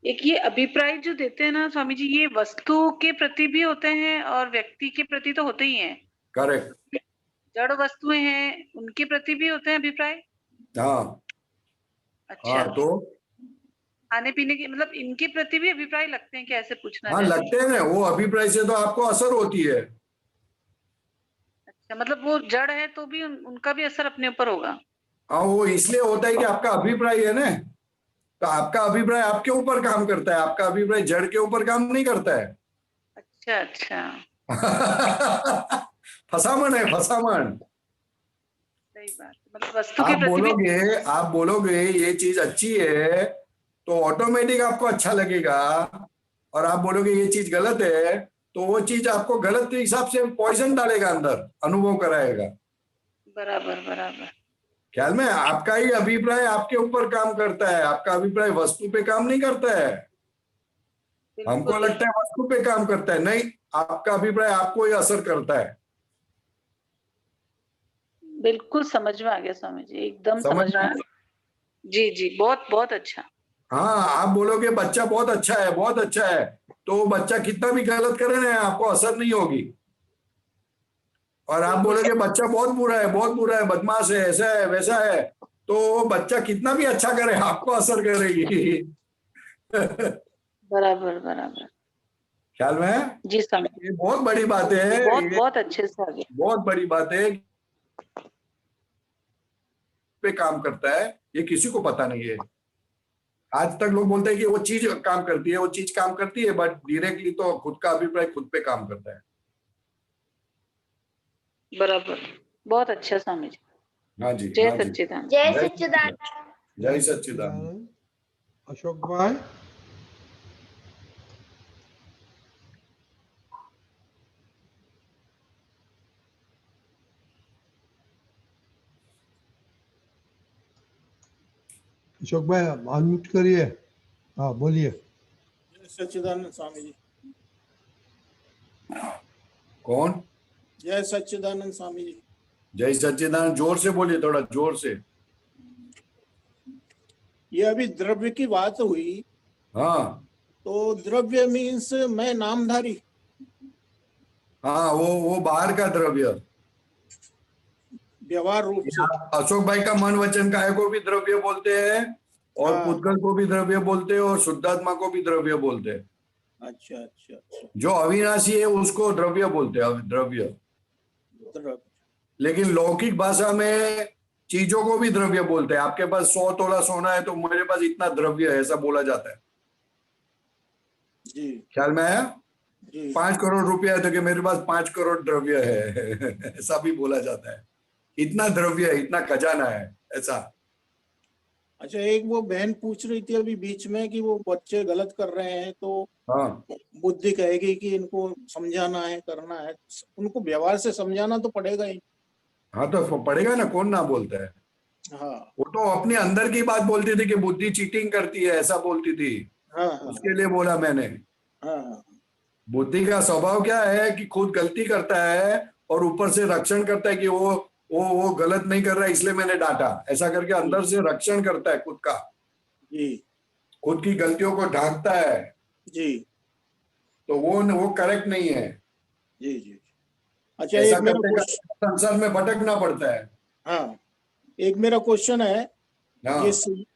[SPEAKER 9] एक ये अभिप्राय जो देते हैं ना स्वामी जी, ये वस्तु के प्रति भी होते हैं और व्यक्ति के प्रति तो होते ही हैं।
[SPEAKER 1] करेक्ट।
[SPEAKER 9] जड़ वस्तुएं हैं उनके प्रति भी होते हैं अभिप्राय।
[SPEAKER 1] हाँ।
[SPEAKER 9] अच्छा।
[SPEAKER 1] हाँ, तो
[SPEAKER 9] खाने पीने के मतलब इनके प्रति भी अभिप्राय लगते हैं कि ऐसे पूछना
[SPEAKER 1] हाँ
[SPEAKER 9] चाहिए?
[SPEAKER 1] लगते हैं ना, वो अभिप्राय से तो आपको असर होती है।
[SPEAKER 9] अच्छा, मतलब वो जड़ है तो भी उनका भी असर अपने ऊपर होगा।
[SPEAKER 1] हाँ, वो इसलिए होता है कि आपका अभिप्राय है ना, तो आपका अभिप्राय आपके ऊपर काम करता है, आपका अभिप्राय जड़ के ऊपर काम नहीं करता है।
[SPEAKER 9] अच्छा अच्छा।
[SPEAKER 1] फसामन है, फसामन।
[SPEAKER 9] सही बात। मतलब वस्तु के प्रति भी
[SPEAKER 1] आप बोलोगे ये चीज अच्छी है तो ऑटोमेटिक आपको अच्छा लगेगा, और आप बोलोगे ये चीज गलत है तो वो चीज आपको गलत हिसाब से पॉइजन डालेगा अंदर, अनुभव कराएगा।
[SPEAKER 9] बराबर बराबर।
[SPEAKER 1] ख्याल में? आपका ही अभिप्राय आपके ऊपर काम करता है, आपका अभिप्राय वस्तु पे काम नहीं करता है। हमको लगता है वस्तु पे काम करता है, नहीं, आपका अभिप्राय आपको ही असर करता है।
[SPEAKER 9] बिल्कुल समझ में आ गया स्वामी जी, एकदम समझ में आ गया। जी जी, बहुत बहुत अच्छा।
[SPEAKER 1] हाँ, आप बोलोगे बच्चा बहुत अच्छा है, बहुत अच्छा है, तो बच्चा कितना भी गलत करे ना आपको असर नहीं होगी। और आप बोलोगे बच्चा बहुत बुरा है, बहुत बुरा है, बदमाश है, ऐसा है वैसा है, तो बच्चा कितना भी अच्छा करे आपको असर करेगी।
[SPEAKER 9] बराबर बराबर।
[SPEAKER 1] ख्याल में?
[SPEAKER 9] जी स्वामी।
[SPEAKER 1] ये बहुत बड़ी बात है,
[SPEAKER 9] बहुत अच्छे से आ गया।
[SPEAKER 1] बहुत बड़ी बात है पे काम करता है, ये किसी को पता नहीं है। आज तक लोग बोलते हैं कि वो चीज काम करती है, वो चीज काम करती है, बट डायरेक्टली तो खुद का अभिप्राय खुद पे काम करता है।
[SPEAKER 9] बराबर, बहुत अच्छा स्वामी जी।
[SPEAKER 1] हाँ जी।
[SPEAKER 9] जय सच्चिदानंद।
[SPEAKER 2] जय सच्चिदानंद।
[SPEAKER 1] जय सच्चिदानंद।
[SPEAKER 4] अशोक भाई। अशोक भाई अनम्यूट करिए। हाँ बोलिए।
[SPEAKER 3] जय सच्चिदानंद स्वामी जी।
[SPEAKER 1] कौन?
[SPEAKER 3] जय सच्चिदानंद स्वामी जी।
[SPEAKER 1] जय सच्चिदानंद। जोर से बोलिए, थोड़ा जोर से।
[SPEAKER 3] ये अभी द्रव्य की बात हुई।
[SPEAKER 1] हाँ,
[SPEAKER 3] तो द्रव्य मीन्स मैं नामधारी।
[SPEAKER 1] हाँ, वो बाहर का द्रव्य,
[SPEAKER 3] व्यवहार रूप से।
[SPEAKER 1] अशोक भाई का मन वचन काय को भी द्रव्य बोलते हैं, और पुद्गल को भी द्रव्य बोलते हैं, और शुद्धात्मा को भी द्रव्य बोलते हैं।
[SPEAKER 3] अच्छा अच्छा अच्छा।
[SPEAKER 1] जो अविनाशी है उसको द्रव्य बोलते हैं, द्रव्य।
[SPEAKER 3] द्रव्य।
[SPEAKER 1] लेकिन लौकिक भाषा में चीजों को भी द्रव्य बोलते हैं। आपके पास 100 तोला सोना है तो मेरे पास इतना द्रव्य है, ऐसा बोला जाता है।
[SPEAKER 3] जी
[SPEAKER 1] ख्याल में आया?
[SPEAKER 3] जी
[SPEAKER 1] 5 करोड़ रुपया है तो कि मेरे पास 5 करोड़ द्रव्य है ऐसा भी बोला जाता है। इतना द्रव्य है, इतना खजाना है, ऐसा।
[SPEAKER 3] अच्छा, एक वो बहन पूछ रही थी अभी बीच में कि वो बच्चे गलत कर रहे हैं तो
[SPEAKER 1] हाँ
[SPEAKER 3] बुद्धि कहेगी कि इनको समझाना है, करना है। उनको व्यवहार से समझाना तो पड़ेगा ही।
[SPEAKER 1] हाँ, तो पड़ेगा ना, कौन ना बोलता है।
[SPEAKER 3] हाँ
[SPEAKER 1] वो तो अपने अंदर की बात बोलती थी कि बुद्धि चीटिंग करती है, ऐसा बोलती थी।
[SPEAKER 3] हाँ हाँ
[SPEAKER 1] उसके लिए बोला मैंने।
[SPEAKER 3] हाँ हाँ
[SPEAKER 1] बुद्धि का स्वभाव क्या है कि खुद गलती करता है और ऊपर से रक्षण करता है कि वो गलत नहीं कर रहा है इसलिए मैंने डांटा, ऐसा करके अंदर से रक्षण करता है खुद का।
[SPEAKER 3] जी
[SPEAKER 1] खुद की गलतियों को ढांकता है।
[SPEAKER 3] जी
[SPEAKER 1] तो वो करेक्ट नहीं है।
[SPEAKER 3] जी जी। अच्छा,
[SPEAKER 1] ऐसा
[SPEAKER 3] एक मेरा
[SPEAKER 1] करते
[SPEAKER 3] क्वेश्चन,
[SPEAKER 1] करते संसार में भटकना पड़ता है।
[SPEAKER 3] हाँ, एक मेरा क्वेश्चन है।
[SPEAKER 1] हाँ
[SPEAKER 3] ये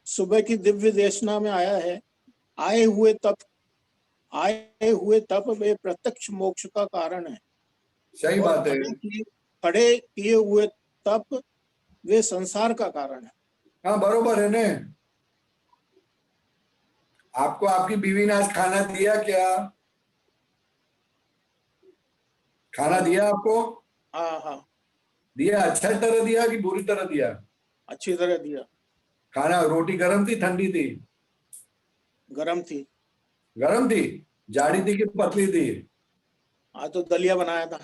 [SPEAKER 3] सुबह की दिव्य देशना में आया है, आए हुए तप वे प्रत्यक्ष मोक्ष का कारण है।
[SPEAKER 1] सही
[SPEAKER 3] और
[SPEAKER 1] बात है।
[SPEAKER 3] खड़े किए हुए तप वे संसार का कारण है।
[SPEAKER 1] हाँ बरोबर है ने। आपको आपकी बीवी ने आज खाना दिया क्या? खाना दिया आपको?
[SPEAKER 3] हाँ हाँ,
[SPEAKER 1] दिया? अच्छा तरह दिया कि बुरी तरह दिया?
[SPEAKER 3] अच्छी तरह दिया।
[SPEAKER 1] खाना, रोटी गर्म थी ठंडी थी?
[SPEAKER 3] गरम थी।
[SPEAKER 1] गर्म थी? जाड़ी थी कि पतली थी?
[SPEAKER 3] हाँ, तो दलिया बनाया था।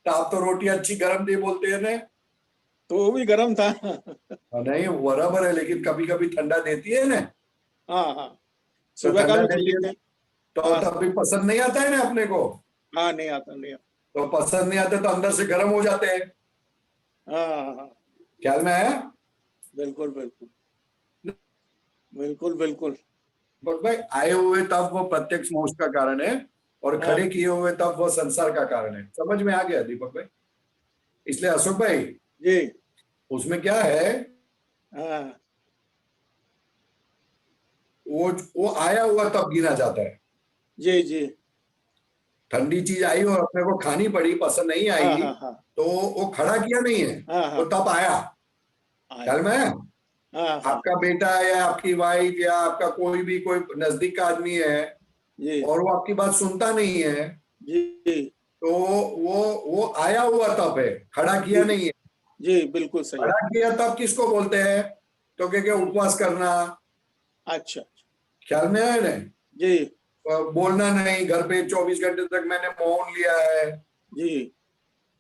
[SPEAKER 1] तो आप तो रोटी अच्छी गर्म थी बोलते हैं ने।
[SPEAKER 3] तो वो भी गरम था।
[SPEAKER 1] नहीं बराबर है, लेकिन कभी कभी ठंडा देती है ना।
[SPEAKER 3] हाँ हाँ,
[SPEAKER 1] तो
[SPEAKER 3] सुबह का
[SPEAKER 1] ठंडा
[SPEAKER 3] भी
[SPEAKER 1] देती
[SPEAKER 3] खाली
[SPEAKER 1] है
[SPEAKER 3] थे।
[SPEAKER 1] तो
[SPEAKER 3] हाँ
[SPEAKER 1] तब भी पसंद नहीं आता है ना अपने को।
[SPEAKER 3] हाँ, नहीं आता, नहीं आता।
[SPEAKER 1] तो पसंद नहीं आते तो अंदर से गर्म हो जाते हैं।
[SPEAKER 3] हाँ हाँ हाँ,
[SPEAKER 1] ख्याल में आया?
[SPEAKER 3] बिल्कुल बिल्कुल बिल्कुल बिल्कुल।
[SPEAKER 1] बस भाई, आए हुए तब वो प्रत्यक्ष मोक्ष का कारण है और
[SPEAKER 3] हाँ
[SPEAKER 1] खड़े किए हुए तब वो संसार का कारण है। समझ में आ गया दीपक भाई? इसलिए अशोक भाई,
[SPEAKER 3] जी।
[SPEAKER 1] उसमें क्या है,
[SPEAKER 3] हाँ
[SPEAKER 1] वो आया हुआ तब गिना जाता है।
[SPEAKER 3] जी जी।
[SPEAKER 1] ठंडी चीज आई और अपने को खानी पड़ी, पसंद नहीं
[SPEAKER 3] हाँ
[SPEAKER 1] आई,
[SPEAKER 3] हाँ हाँ
[SPEAKER 1] तो वो खड़ा किया नहीं है,
[SPEAKER 3] हाँ
[SPEAKER 1] वो
[SPEAKER 3] हाँ
[SPEAKER 1] तब आया। ख्याल में आया?
[SPEAKER 3] हाँ हाँ,
[SPEAKER 1] आपका बेटा या आपकी वाइफ या आपका कोई नजदीक का आदमी है
[SPEAKER 3] जी
[SPEAKER 1] और वो आपकी बात सुनता नहीं है,
[SPEAKER 3] जी
[SPEAKER 1] तो वो आया हुआ तब है, खड़ा किया
[SPEAKER 3] जी
[SPEAKER 1] नहीं है।
[SPEAKER 3] जी, बिल्कुल सही।
[SPEAKER 1] खड़ा किया तब किसको बोलते हैं? तो क्या उपवास करना।
[SPEAKER 3] अच्छा,
[SPEAKER 1] ख्याल में आया नहीं?
[SPEAKER 3] जी
[SPEAKER 1] बोलना नहीं, घर पे 24 घंटे तक मैंने मौन लिया है,
[SPEAKER 3] जी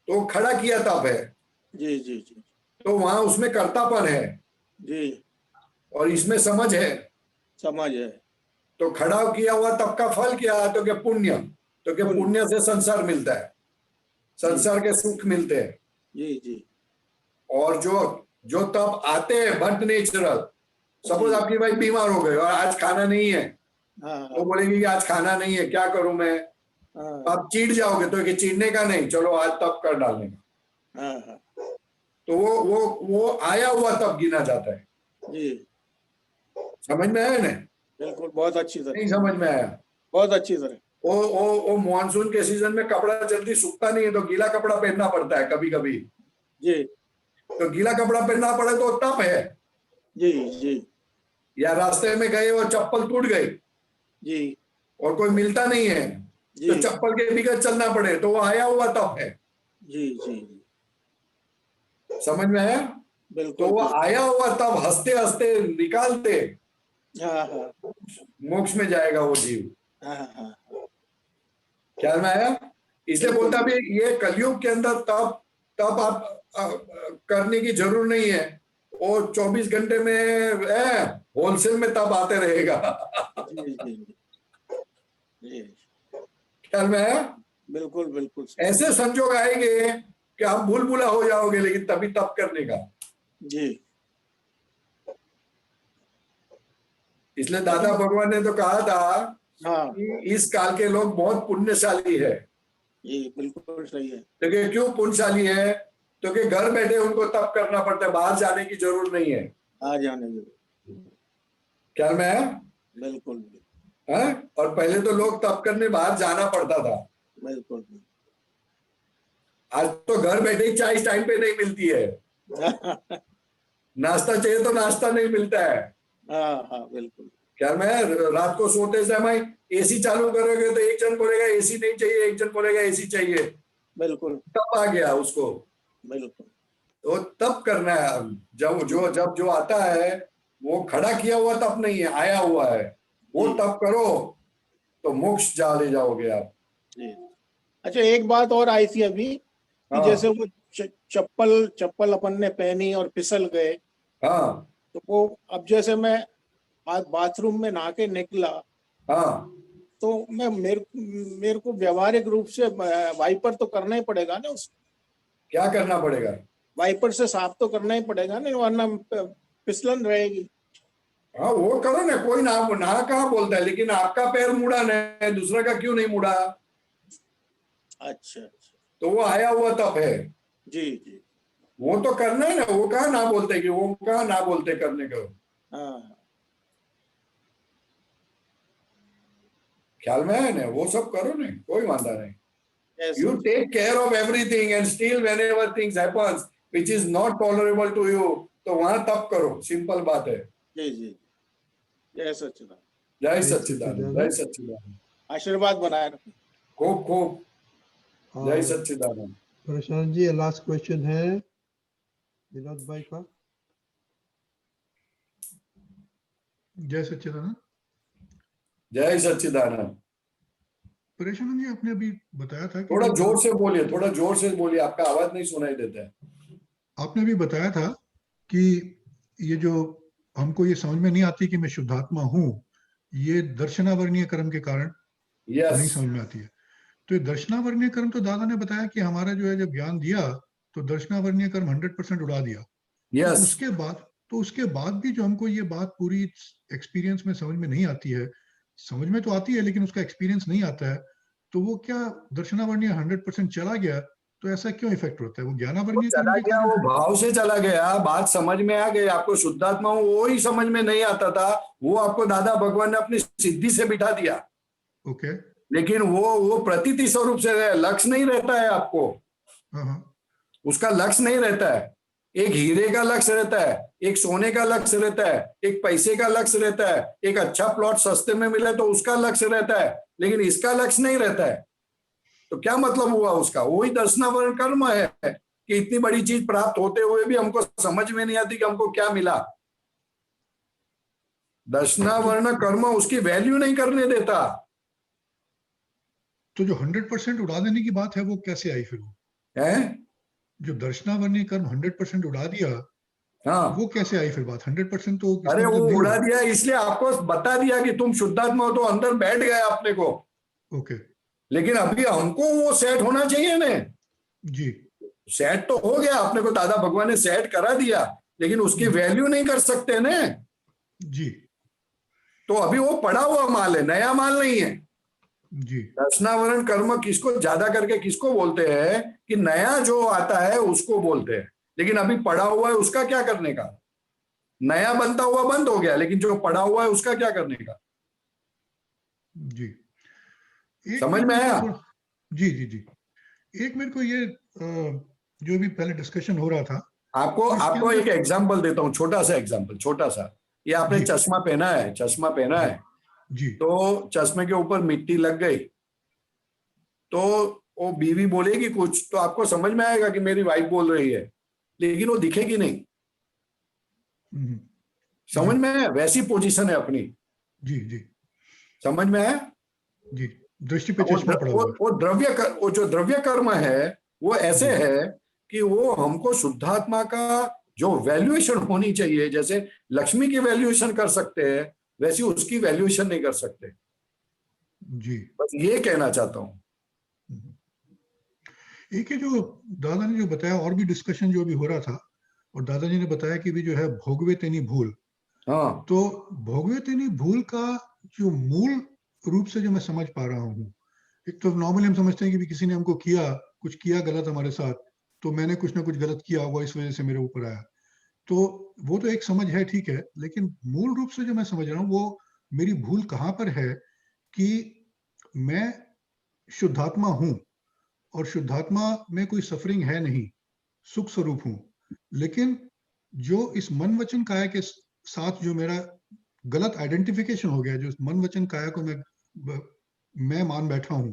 [SPEAKER 1] तो खड़ा किया तब है।
[SPEAKER 3] जी जी जी
[SPEAKER 1] तो वहां उसमें कर्तापन है
[SPEAKER 3] जी,
[SPEAKER 1] और इसमें समझ है।
[SPEAKER 3] समझ है।
[SPEAKER 1] तो खड़ा किया हुआ तब का फल क्या? तो क्या पुण्य। तो क्या पुण्य से संसार मिलता है, संसार के सुख मिलते हैं।
[SPEAKER 3] जी जी
[SPEAKER 1] और जो तब आते हैं बट नेचुरल, सपोज
[SPEAKER 3] जी।
[SPEAKER 1] आपकी भाई बीमार हो गए और आज खाना नहीं है,
[SPEAKER 3] हाँ
[SPEAKER 1] वो बोलेगी कि आज खाना नहीं है, क्या करूं मैं?
[SPEAKER 3] हाँ
[SPEAKER 1] आप चिढ़ जाओगे, तो कि चिढ़ने का नहीं, चलो आज तब कर डालने का।
[SPEAKER 3] हाँ हाँ,
[SPEAKER 1] तो वो आया हुआ तब गिना जाता है।
[SPEAKER 3] जी
[SPEAKER 1] समझ में आया नहीं?
[SPEAKER 3] बिल्कुल, बहुत अच्छी तरह,
[SPEAKER 1] नहीं समझ में आया?
[SPEAKER 3] बहुत अच्छी तरह।
[SPEAKER 1] वो मानसून के सीजन में कपड़ा जल्दी सूखता नहीं है तो गीला कपड़ा पहनना पड़ता है कभी कभी।
[SPEAKER 3] जी
[SPEAKER 1] तो गीला कपड़ा पहनना पड़े तो तप है।
[SPEAKER 3] जी जी
[SPEAKER 1] या रास्ते में गए और चप्पल टूट गई
[SPEAKER 3] जी
[SPEAKER 1] और कोई मिलता नहीं है,
[SPEAKER 3] जी
[SPEAKER 1] तो चप्पल के बिगड़ चलना पड़े, तो वो आया हुआ तप है।
[SPEAKER 3] जी जी,
[SPEAKER 1] समझ में आया?
[SPEAKER 3] बिल्कुल
[SPEAKER 1] तो वो
[SPEAKER 3] बिल्कुल।
[SPEAKER 1] आया हुआ तब हंसते हंसते निकालते
[SPEAKER 3] हाँ हाँ
[SPEAKER 1] मोक्ष में जाएगा वो जीव।
[SPEAKER 3] हाँ हाँ,
[SPEAKER 1] ख्याल में आया? इसलिए
[SPEAKER 3] बिल्कुल।
[SPEAKER 1] बोलता भी ये कलयुग के अंदर तब आप करने की जरूरत नहीं है, वो 24 घंटे में होलसेल में तब आते रहेगा।
[SPEAKER 3] जी जी जी,
[SPEAKER 1] ख्याल में आया?
[SPEAKER 3] बिल्कुल बिल्कुल।
[SPEAKER 1] ऐसे संजोग आएंगे कि आप भूल-भुला हो जाओगे, लेकिन तभी तप करने का।
[SPEAKER 3] जी
[SPEAKER 1] इसलिए दादा भगवान ने तो कहा था
[SPEAKER 3] हाँ,
[SPEAKER 1] कि इस काल के लोग बहुत पुण्यशाली है।
[SPEAKER 3] ये बिल्कुल सही है।
[SPEAKER 1] तो क्यों पुण्यशाली है? तो कि घर बैठे उनको तप करना पड़ता है, बाहर जाने की जरूरत नहीं है।
[SPEAKER 3] आ जाने दो।
[SPEAKER 1] ख्याल में है?
[SPEAKER 3] बिल्कुल
[SPEAKER 1] है? और पहले तो लोग तप करने बाहर जाना पड़ता था,
[SPEAKER 3] बिल्कुल।
[SPEAKER 1] आज तो घर बैठे ही चाय टाइम पे नहीं मिलती है, नाश्ता चाहिए तो नाश्ता नहीं मिलता है।
[SPEAKER 3] हाँ बिल्कुल।
[SPEAKER 1] क्या मैं रात को सोते समय एसी चालू करोगे तो एक जन बोलेगा एसी नहीं चाहिए, एक जन बोलेगा एसी चाहिए।
[SPEAKER 3] बिल्कुल
[SPEAKER 1] तप आ गया उसको,
[SPEAKER 3] बिल्कुल।
[SPEAKER 1] तो तप करना है। जब जो आता है वो खड़ा किया हुआ तप नहीं है, आया हुआ है, वो तप करो तो मोक्ष जा ले जाओगे आप।
[SPEAKER 3] अच्छा, एक बात और आई थी अभी कि जैसे वो चप्पल अपन ने पहनी और फिसल गए,
[SPEAKER 1] हाँ,
[SPEAKER 3] तो वो अब जैसे मैं आज बाथरूम में नहा के निकला,
[SPEAKER 1] हाँ,
[SPEAKER 3] तो मैं मेरे को व्यवहारिक रूप से वाइपर तो करना ही पड़ेगा ना, उस
[SPEAKER 1] क्या करना पड़ेगा?
[SPEAKER 3] वाइपर से साफ तो करना ही पड़ेगा ना, वरना फिसलन रहेगी।
[SPEAKER 1] हाँ, वो करो ना, कोई ना कहाँ बोलता है, लेकिन आपका पैर मुड़ा नहीं, दूसरा का क्यों नहीं मुड़ा?
[SPEAKER 3] अच्छा,
[SPEAKER 1] तो वो आया हुआ तप है।
[SPEAKER 3] जी।
[SPEAKER 1] वो तो करना है ना, वो कहाँ ना बोलते कि वो कहाँ ना बोलते करने को।
[SPEAKER 3] हाँ,
[SPEAKER 1] ख्याल में है ना, वो सब करो ना, कोई वांदा नहीं। You take care of everything and still whenever things happens which is not tolerable to you, तो वहां तप करो, सिंपल बात है।
[SPEAKER 3] जी। जय सच्चिदानंद।
[SPEAKER 1] जय सच्चिदानंद, जय सच्चिदानंद।
[SPEAKER 3] आशीर्वाद बनाए रखें।
[SPEAKER 1] खूब जय सच्चिदानंद।
[SPEAKER 4] प्रशांत जी, लास्ट क्वेश्चन है विनोद भाई का।
[SPEAKER 10] जय सच्चिदानंद।
[SPEAKER 1] जय सच्चिदानंद।
[SPEAKER 10] परेशानंद जी, आपने अभी बताया था कि
[SPEAKER 1] थोड़ा जोर से बोलिए, थोड़ा जोर से बोलिए, आपका आवाज नहीं सुनाई देता है।
[SPEAKER 10] आपने अभी बताया था कि ये जो हमको ये समझ में नहीं आती कि मैं शुद्धात्मा हूँ, ये दर्शनावर्णीय कर्म के कारण नहीं समझ में आती है। तो ये दर्शनावर्णीय कर्म तो दादा ने बताया कि हमारा जो है जब ज्ञान दिया तो दर्शनावर्णीय कर्म 100% उड़ा दिया। तो उसके बाद भी जो हमको ये बात पूरी एक्सपीरियंस में समझ में नहीं आती है, समझ में तो आती है लेकिन उसका एक्सपीरियंस नहीं आता है, तो वो क्या दर्शनावर्णीय 100% चला गया तो ऐसा क्यों इफेक्ट होता है? वो ज्ञानावर्णीय
[SPEAKER 1] चला गया, वो भाव से चला गया, बात समझ में आ गई आपको, शुद्धात्मा वो ही समझ में नहीं आता था, वो आपको दादा भगवान ने अपनी सिद्धि से बिठा दिया।
[SPEAKER 10] ओके।
[SPEAKER 1] लेकिन वो प्रतीति स्वरूप से लक्ष्य नहीं रहता है आपको, उसका लक्ष्य नहीं रहता है। एक हीरे का लक्ष्य रहता है, एक सोने का लक्ष्य रहता है, एक पैसे का लक्ष्य रहता है, एक अच्छा प्लॉट सस्ते में मिले तो उसका लक्ष्य रहता है, लेकिन इसका लक्ष्य नहीं रहता है। तो क्या मतलब हुआ उसका? वही दर्शनावरण कर्म है कि इतनी बड़ी चीज प्राप्त होते हुए भी हमको समझ में नहीं आती कि हमको क्या मिला। दर्शनावरण कर्म उसकी वैल्यू नहीं करने देता।
[SPEAKER 10] तो जो 100% उड़ा देने की बात है वो कैसे आई फिर?
[SPEAKER 1] है
[SPEAKER 10] जो दर्शनावर्णीय कर्म 100% उड़ा दिया,
[SPEAKER 1] हाँ,
[SPEAKER 10] वो कैसे आई फिर बात? 100% तो
[SPEAKER 1] अरे वो उड़ा दिया इसलिए आपको बता दिया कि तुम शुद्धात्मा हो, तो अंदर बैठ गए अपने को।
[SPEAKER 10] ओके।
[SPEAKER 1] लेकिन अभी हमको वो सेट होना चाहिए ना
[SPEAKER 10] जी।
[SPEAKER 1] सेट तो हो गया, अपने को दादा भगवान ने सेट करा दिया, लेकिन उसकी वैल्यू नहीं कर सकते ना
[SPEAKER 10] जी।
[SPEAKER 1] तो अभी वो पड़ा हुआ माल है, नया माल नहीं है
[SPEAKER 10] जी।
[SPEAKER 1] दर्शनावरण कर्म किसको ज्यादा करके किसको बोलते हैं कि नया जो आता है उसको बोलते हैं, लेकिन अभी पड़ा हुआ है उसका क्या करने का? नया बनता हुआ बंद हो गया, लेकिन जो पड़ा हुआ है उसका क्या करने का?
[SPEAKER 10] जी।
[SPEAKER 1] समझ में आया?
[SPEAKER 10] जी। एक मेरे को ये जो भी पहले डिस्कशन हो रहा था,
[SPEAKER 1] आपको एक एग्जांपल देता हूँ, छोटा सा एग्जांपल, छोटा सा। ये आपने चश्मा पहना है
[SPEAKER 10] जी।
[SPEAKER 1] तो चश्मे के ऊपर मिट्टी लग गई तो वो बीवी बोलेगी कुछ तो आपको समझ में आएगा कि मेरी वाइफ बोल रही है, लेकिन वो दिखेगी नहीं। समझ में आया? वैसी पोजीशन है अपनी।
[SPEAKER 10] जी।
[SPEAKER 1] समझ में आया?
[SPEAKER 10] जी। दृष्टि पे चश्मा पड़ा हुआ है।
[SPEAKER 1] वो जो द्रव्य कर्म है वो ऐसे है कि वो हमको शुद्धात्मा का जो वैल्यूएशन होनी चाहिए, जैसे लक्ष्मी की वैल्यूएशन कर सकते हैं वैसी उसकी वैल्यूएशन नहीं कर सकते।
[SPEAKER 10] जी।
[SPEAKER 1] बस ये कहना चाहता हूँ।
[SPEAKER 10] एक है जो दादा ने जो बताया, और भी डिस्कशन जो भी हो रहा था, और दादाजी ने बताया कि भी जो है भोगवे तेनी भूल।
[SPEAKER 1] हाँ।
[SPEAKER 10] तो भोगवे तेनी भूल का जो मूल रूप से जो मैं समझ पा रहा हूँ, एक तो नॉर्मली हम समझते हैं कि भी किसी ने हमको कुछ किया गलत हमारे साथ, तो मैंने कुछ ना कुछ गलत किया होगा, इस वजह से मेरे ऊपर आया। तो वो तो एक समझ है, ठीक है, लेकिन मूल रूप से जो मैं समझ रहा हूँ वो मेरी भूल कहाँ पर है कि मैं शुद्धात्मा हूं और शुद्धात्मा में कोई सफरिंग है नहीं, सुख स्वरूप हूं, लेकिन जो इस मन वचन काया के साथ जो मेरा गलत आइडेंटिफिकेशन हो गया, जो मन वचन काया को मैं मान बैठा हूं,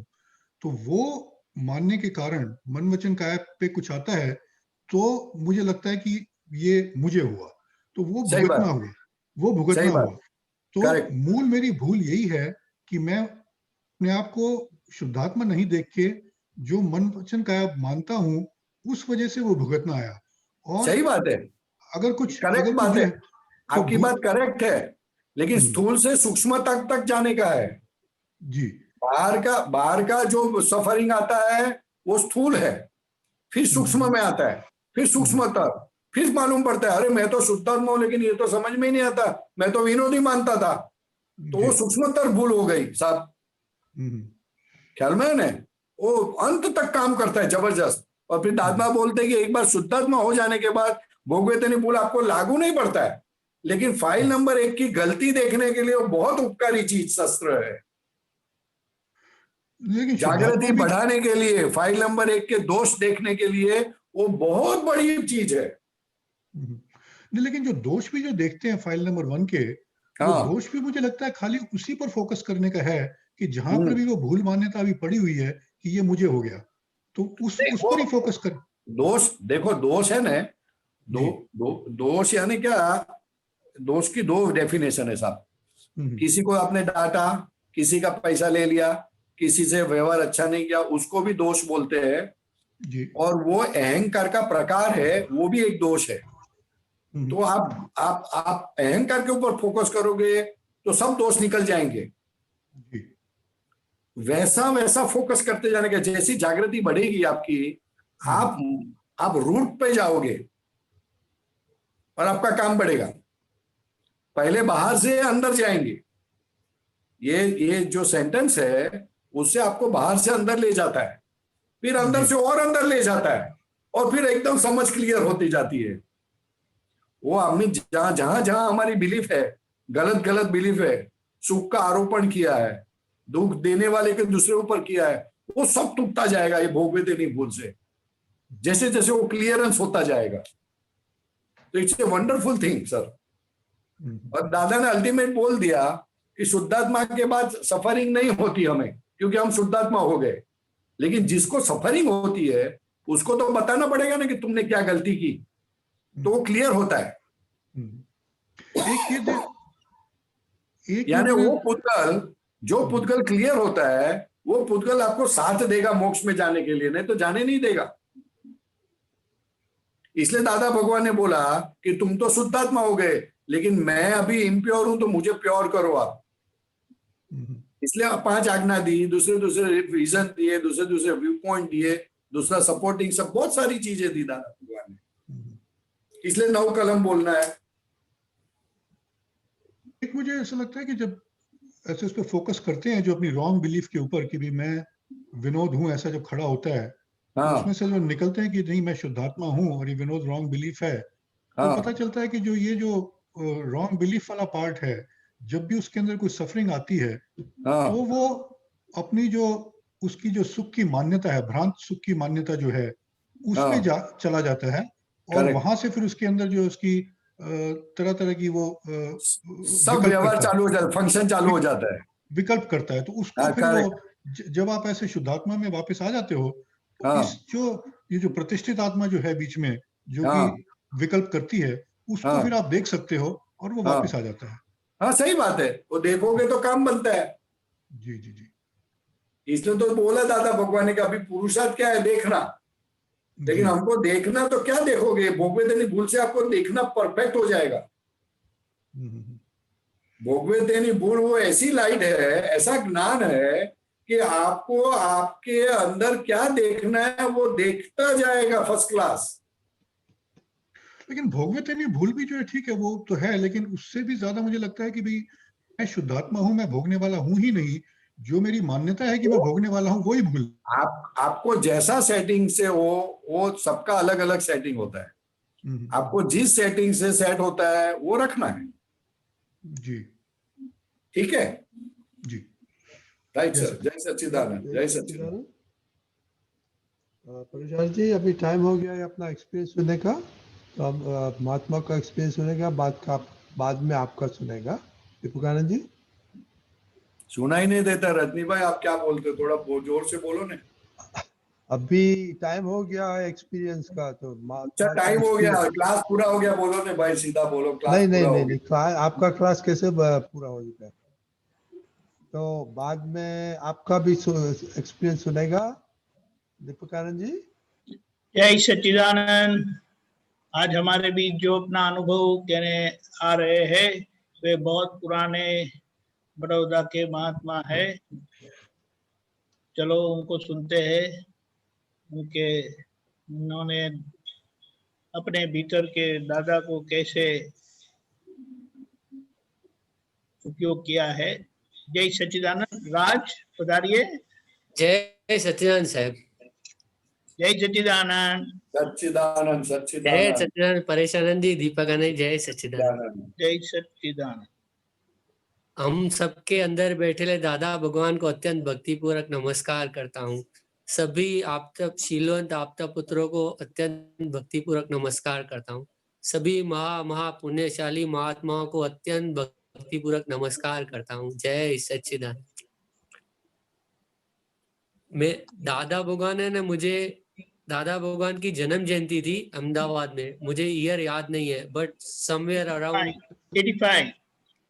[SPEAKER 10] तो वो मानने के कारण मन वचन काया पे कुछ आता है तो मुझे लगता है कि ये मुझे हुआ, तो वो भुगतना हुआ, वो भुगतना हुआ। तो मूल मेरी भूल यही है कि मैं अपने आप को शुद्धात्मा नहीं देख के जो मन वचन काया मानता हूं, उस वजह से वो भुगतना आया। और
[SPEAKER 1] सही बात है,
[SPEAKER 10] अगर कुछ
[SPEAKER 1] करेक्ट
[SPEAKER 10] अगर
[SPEAKER 1] बात
[SPEAKER 10] कुछ
[SPEAKER 1] है, आपकी बात करेक्ट है, लेकिन स्थूल से सूक्ष्म तक जाने का है
[SPEAKER 10] जी।
[SPEAKER 1] बाहर का जो सफरिंग आता है वो स्थूल है, फिर सूक्ष्म में आता है, फिर सूक्ष्म तक, फिर मालूम पड़ता है अरे मैं तो शुद्धात्मा हूं, लेकिन ये तो समझ में ही नहीं आता, मैं तो विनोदी मानता था। तो वो सूक्ष्मतर भूल हो गई साहब, ख्याल में है, वो अंत तक काम करता है जबरदस्त। और फिर दादा बोलते हैं कि एक बार शुद्धात्मा हो जाने के बाद भोगवेतनी भूल आपको लागू नहीं पड़ता है, लेकिन फाइल नंबर 1 की गलती देखने के लिए वो बहुत उपकारी चीज शस्त्र है। जागृति बढ़ाने के लिए, फाइल नंबर 1 के दोष देखने के लिए वो बहुत बड़ी चीज है।
[SPEAKER 10] लेकिन जो दोष भी जो देखते हैं फाइल नंबर 1 के, वो दोष भी मुझे लगता है खाली उसी पर फोकस करने का है कि जहां पर भी वो भूल मान्यता अभी पड़ी हुई है कि ये मुझे हो गया, तो उस पर ही फोकस कर।
[SPEAKER 1] दोष देखो, दोष है ना, दोष यानी क्या, दोष की 2 डेफिनेशन है साहब। किसी को आपने डांटा, किसी का पैसा ले लिया, किसी से व्यवहार अच्छा नहीं किया, उसको भी दोष बोलते हैं
[SPEAKER 10] जी।
[SPEAKER 1] और वो अहंकार का प्रकार है, वो भी एक दोष है। तो आप अहंकार के ऊपर फोकस करोगे तो सब दोष निकल जाएंगे। वैसा फोकस करते जाने का, जैसी जागृति बढ़ेगी आपकी, आप रूट पे जाओगे और आपका काम बढ़ेगा। पहले बाहर से अंदर जाएंगे, ये जो सेंटेंस है उससे आपको बाहर से अंदर ले जाता है, फिर अंदर से और अंदर ले जाता है, और फिर एकदम समझ क्लियर होती जाती है। वो हमने जहां हमारी बिलीफ है, गलत बिलीफ है, सुख का आरोपण किया है, दुख देने वाले के दूसरे ऊपर किया है, वो सब टूटता जाएगा ये भोगवेतनी भूल से, जैसे जैसे वो क्लियरेंस होता जाएगा। तो it's a wonderful thing sir. और दादा ने अल्टीमेट बोल दिया कि शुद्धात्मा के बाद सफरिंग नहीं होती हमें, क्योंकि हम शुद्धात्मा हो गए। लेकिन जिसको सफरिंग होती है उसको तो बताना पड़ेगा ना कि तुमने क्या गलती की, तो वो क्लियर होता है। यानी वो पुद्गल, जो पुद्गल क्लियर होता है, वो पुद्गल आपको साथ देगा मोक्ष में जाने के लिए, नहीं तो जाने नहीं देगा। इसलिए दादा भगवान ने बोला कि तुम तो शुद्धात्मा हो गए, लेकिन मैं अभी इम्प्योर हूं, तो मुझे प्योर करो आप। इसलिए 5 आज्ञा दी, दूसरे रीजन दिए, दूसरे व्यू पॉइंट दिए, दूसरा सपोर्टिंग, सब बहुत सारी चीजें दी दादा भगवान ने। इसलिए 9 कलम बोलना है।
[SPEAKER 10] एक मुझे ऐसा लगता है कि जब ऐसे उस पर फोकस करते हैं, जो अपनी रॉन्ग बिलीफ के ऊपर कि भी मैं विनोद हूं, ऐसा जब खड़ा होता है, तो उसमें से जो निकलते हैं कि नहीं मैं शुद्धात्मा हूं और ये विनोद रॉन्ग बिलीफ है, तो पता चलता है कि जो ये जो रॉन्ग बिलीफ वाला पार्ट है, जब भी उसके अंदर कोई सफरिंग आती है, तो वो अपनी जो उसकी जो सुख की मान्यता है, भ्रांत सुख की मान्यता जो है, उसमें चला जाता है, और वहां से फिर उसके अंदर जो उसकी तरह की वो
[SPEAKER 1] सब व्यवहार चालू हो जाता है, फंक्शन चालू हो जाता है,
[SPEAKER 10] विकल्प करता है। तो उसको फिर वो जब आप ऐसे शुद्धात्मा में वापस आ जाते हो, तो इस ये जो प्रतिष्ठित आत्मा जो है बीच में, जो कि विकल्प करती है, उसको फिर आप देख सकते हो और वो वापस आ जाता है।
[SPEAKER 1] हाँ सही बात है, वो देखोगे तो काम बनता है।
[SPEAKER 10] जी जी जी।
[SPEAKER 1] इसलिए तो बोला दादा भगवान ने, अभी पुरुषार्थ क्या है, देखना। लेकिन हमको देखना तो क्या देखोगे, भोगवेतनी भूल से आपको देखना परफेक्ट हो जाएगा। भोगवेतनी भूल वो ऐसी लाइट है, ऐसा ज्ञान है कि आपको आपके अंदर क्या देखना है वो देखता जाएगा फर्स्ट क्लास।
[SPEAKER 10] लेकिन भोगवेतनी भूल भी जो है ठीक है, वो तो है, लेकिन उससे भी ज्यादा मुझे लगता है कि भाई मैं शुद्धात्मा हूं, मैं भोगने वाला हूं ही नहीं, जो मेरी मान्यता है कि मैं भोगने वाला हूं वही भूल।
[SPEAKER 1] आपको जैसा सेटिंग से हो, वो सबका अलग अलग सेटिंग होता है। आपको जिस सेटिंग से सेट होता है वो रखना है
[SPEAKER 10] जी।
[SPEAKER 1] ठीक है
[SPEAKER 10] जी।
[SPEAKER 1] Right
[SPEAKER 10] Yes,
[SPEAKER 1] sir. जय सच्चिदानंद, जय सच्चिदानंद।
[SPEAKER 4] परेशान जी अभी टाइम हो गया है अपना एक्सपीरियंस सुनने का, तो हम महात्मा का एक्सपीरियंस सुनेगा, बाद में आपका सुनेगा दीपकानंद जी।
[SPEAKER 1] सुनाई नहीं देता रजनी भाई, आप क्या बोलते हो? थोड़ा जोर से बोलो ना।
[SPEAKER 4] अभी टाइम हो गया है एक्सपीरियंस का, तो
[SPEAKER 1] अच्छा टाइम हो गया, क्लास पूरा हो गया, बोलो ना भाई, सीधा बोलो क्लास
[SPEAKER 4] नहीं नहीं
[SPEAKER 1] पूरा
[SPEAKER 4] नहीं
[SPEAKER 1] हो
[SPEAKER 4] नहीं,
[SPEAKER 1] गया।
[SPEAKER 4] आपका क्लास कैसे पूरा हो जाएगा? तो बाद में आपका भी एक्सपीरियंस सुनेगा दीपकानंद जी।
[SPEAKER 3] जय सच्चिदानंद। आज हमारे बीच जो अपना अनुभव कहने आ रहे हैं वे बहुत पुराने बड़ौदा के महात्मा है। चलो उनको सुनते हैं, उन्होंने अपने भीतर के दादा को कैसे उपयोग किया है। जय सच्चिदानंद। राज पधारिए।
[SPEAKER 11] जय सच्चिदानंद साहब।
[SPEAKER 3] जय सच्चिदानंद।
[SPEAKER 1] सच्चिदानंद
[SPEAKER 11] जय
[SPEAKER 1] सच्चिदानंद
[SPEAKER 11] सच्चिदानंद परेशानंद जी, दीपकानंद, जय सच्चिदानंद।
[SPEAKER 3] जय सच्चिदानंद।
[SPEAKER 11] हम सबके अंदर बैठे दादा भगवान को अत्यंत भक्तिपूर्वक नमस्कार करता हूँ। सभी आपता शीलवंत आपता पुत्रों को अत्यंत भक्तिपूर्वक नमस्कार करता हूँ। सभी महा पुण्यशाली महात्माओं को अत्यंत भक्तिपूर्वक नमस्कार करता हूँ। जय सच्चिदानंद। मैं दादा भगवान है ना, मुझे दादा भगवान की जन्म जयंती थी अहमदाबाद में, मुझे ईयर याद नहीं है, बट समवेयर अराउंड
[SPEAKER 3] 85।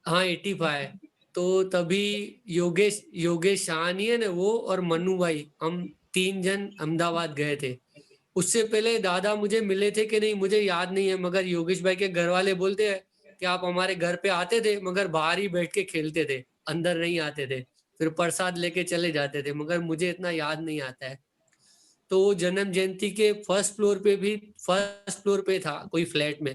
[SPEAKER 11] हाँ 85। तो तभी योगेश शाहनी है ना, वो और मनु भाई, हम 3 जन अहमदाबाद गए थे। उससे पहले दादा मुझे मिले थे कि नहीं मुझे याद नहीं है, मगर योगेश भाई के घर वाले बोलते हैं कि आप हमारे घर पे आते थे, मगर बाहर ही बैठ के खेलते थे, अंदर नहीं आते थे, फिर प्रसाद लेके चले जाते थे, मगर मुझे इतना याद नहीं आता है। तो जन्म जयंती के फर्स्ट फ्लोर पे था कोई फ्लैट में,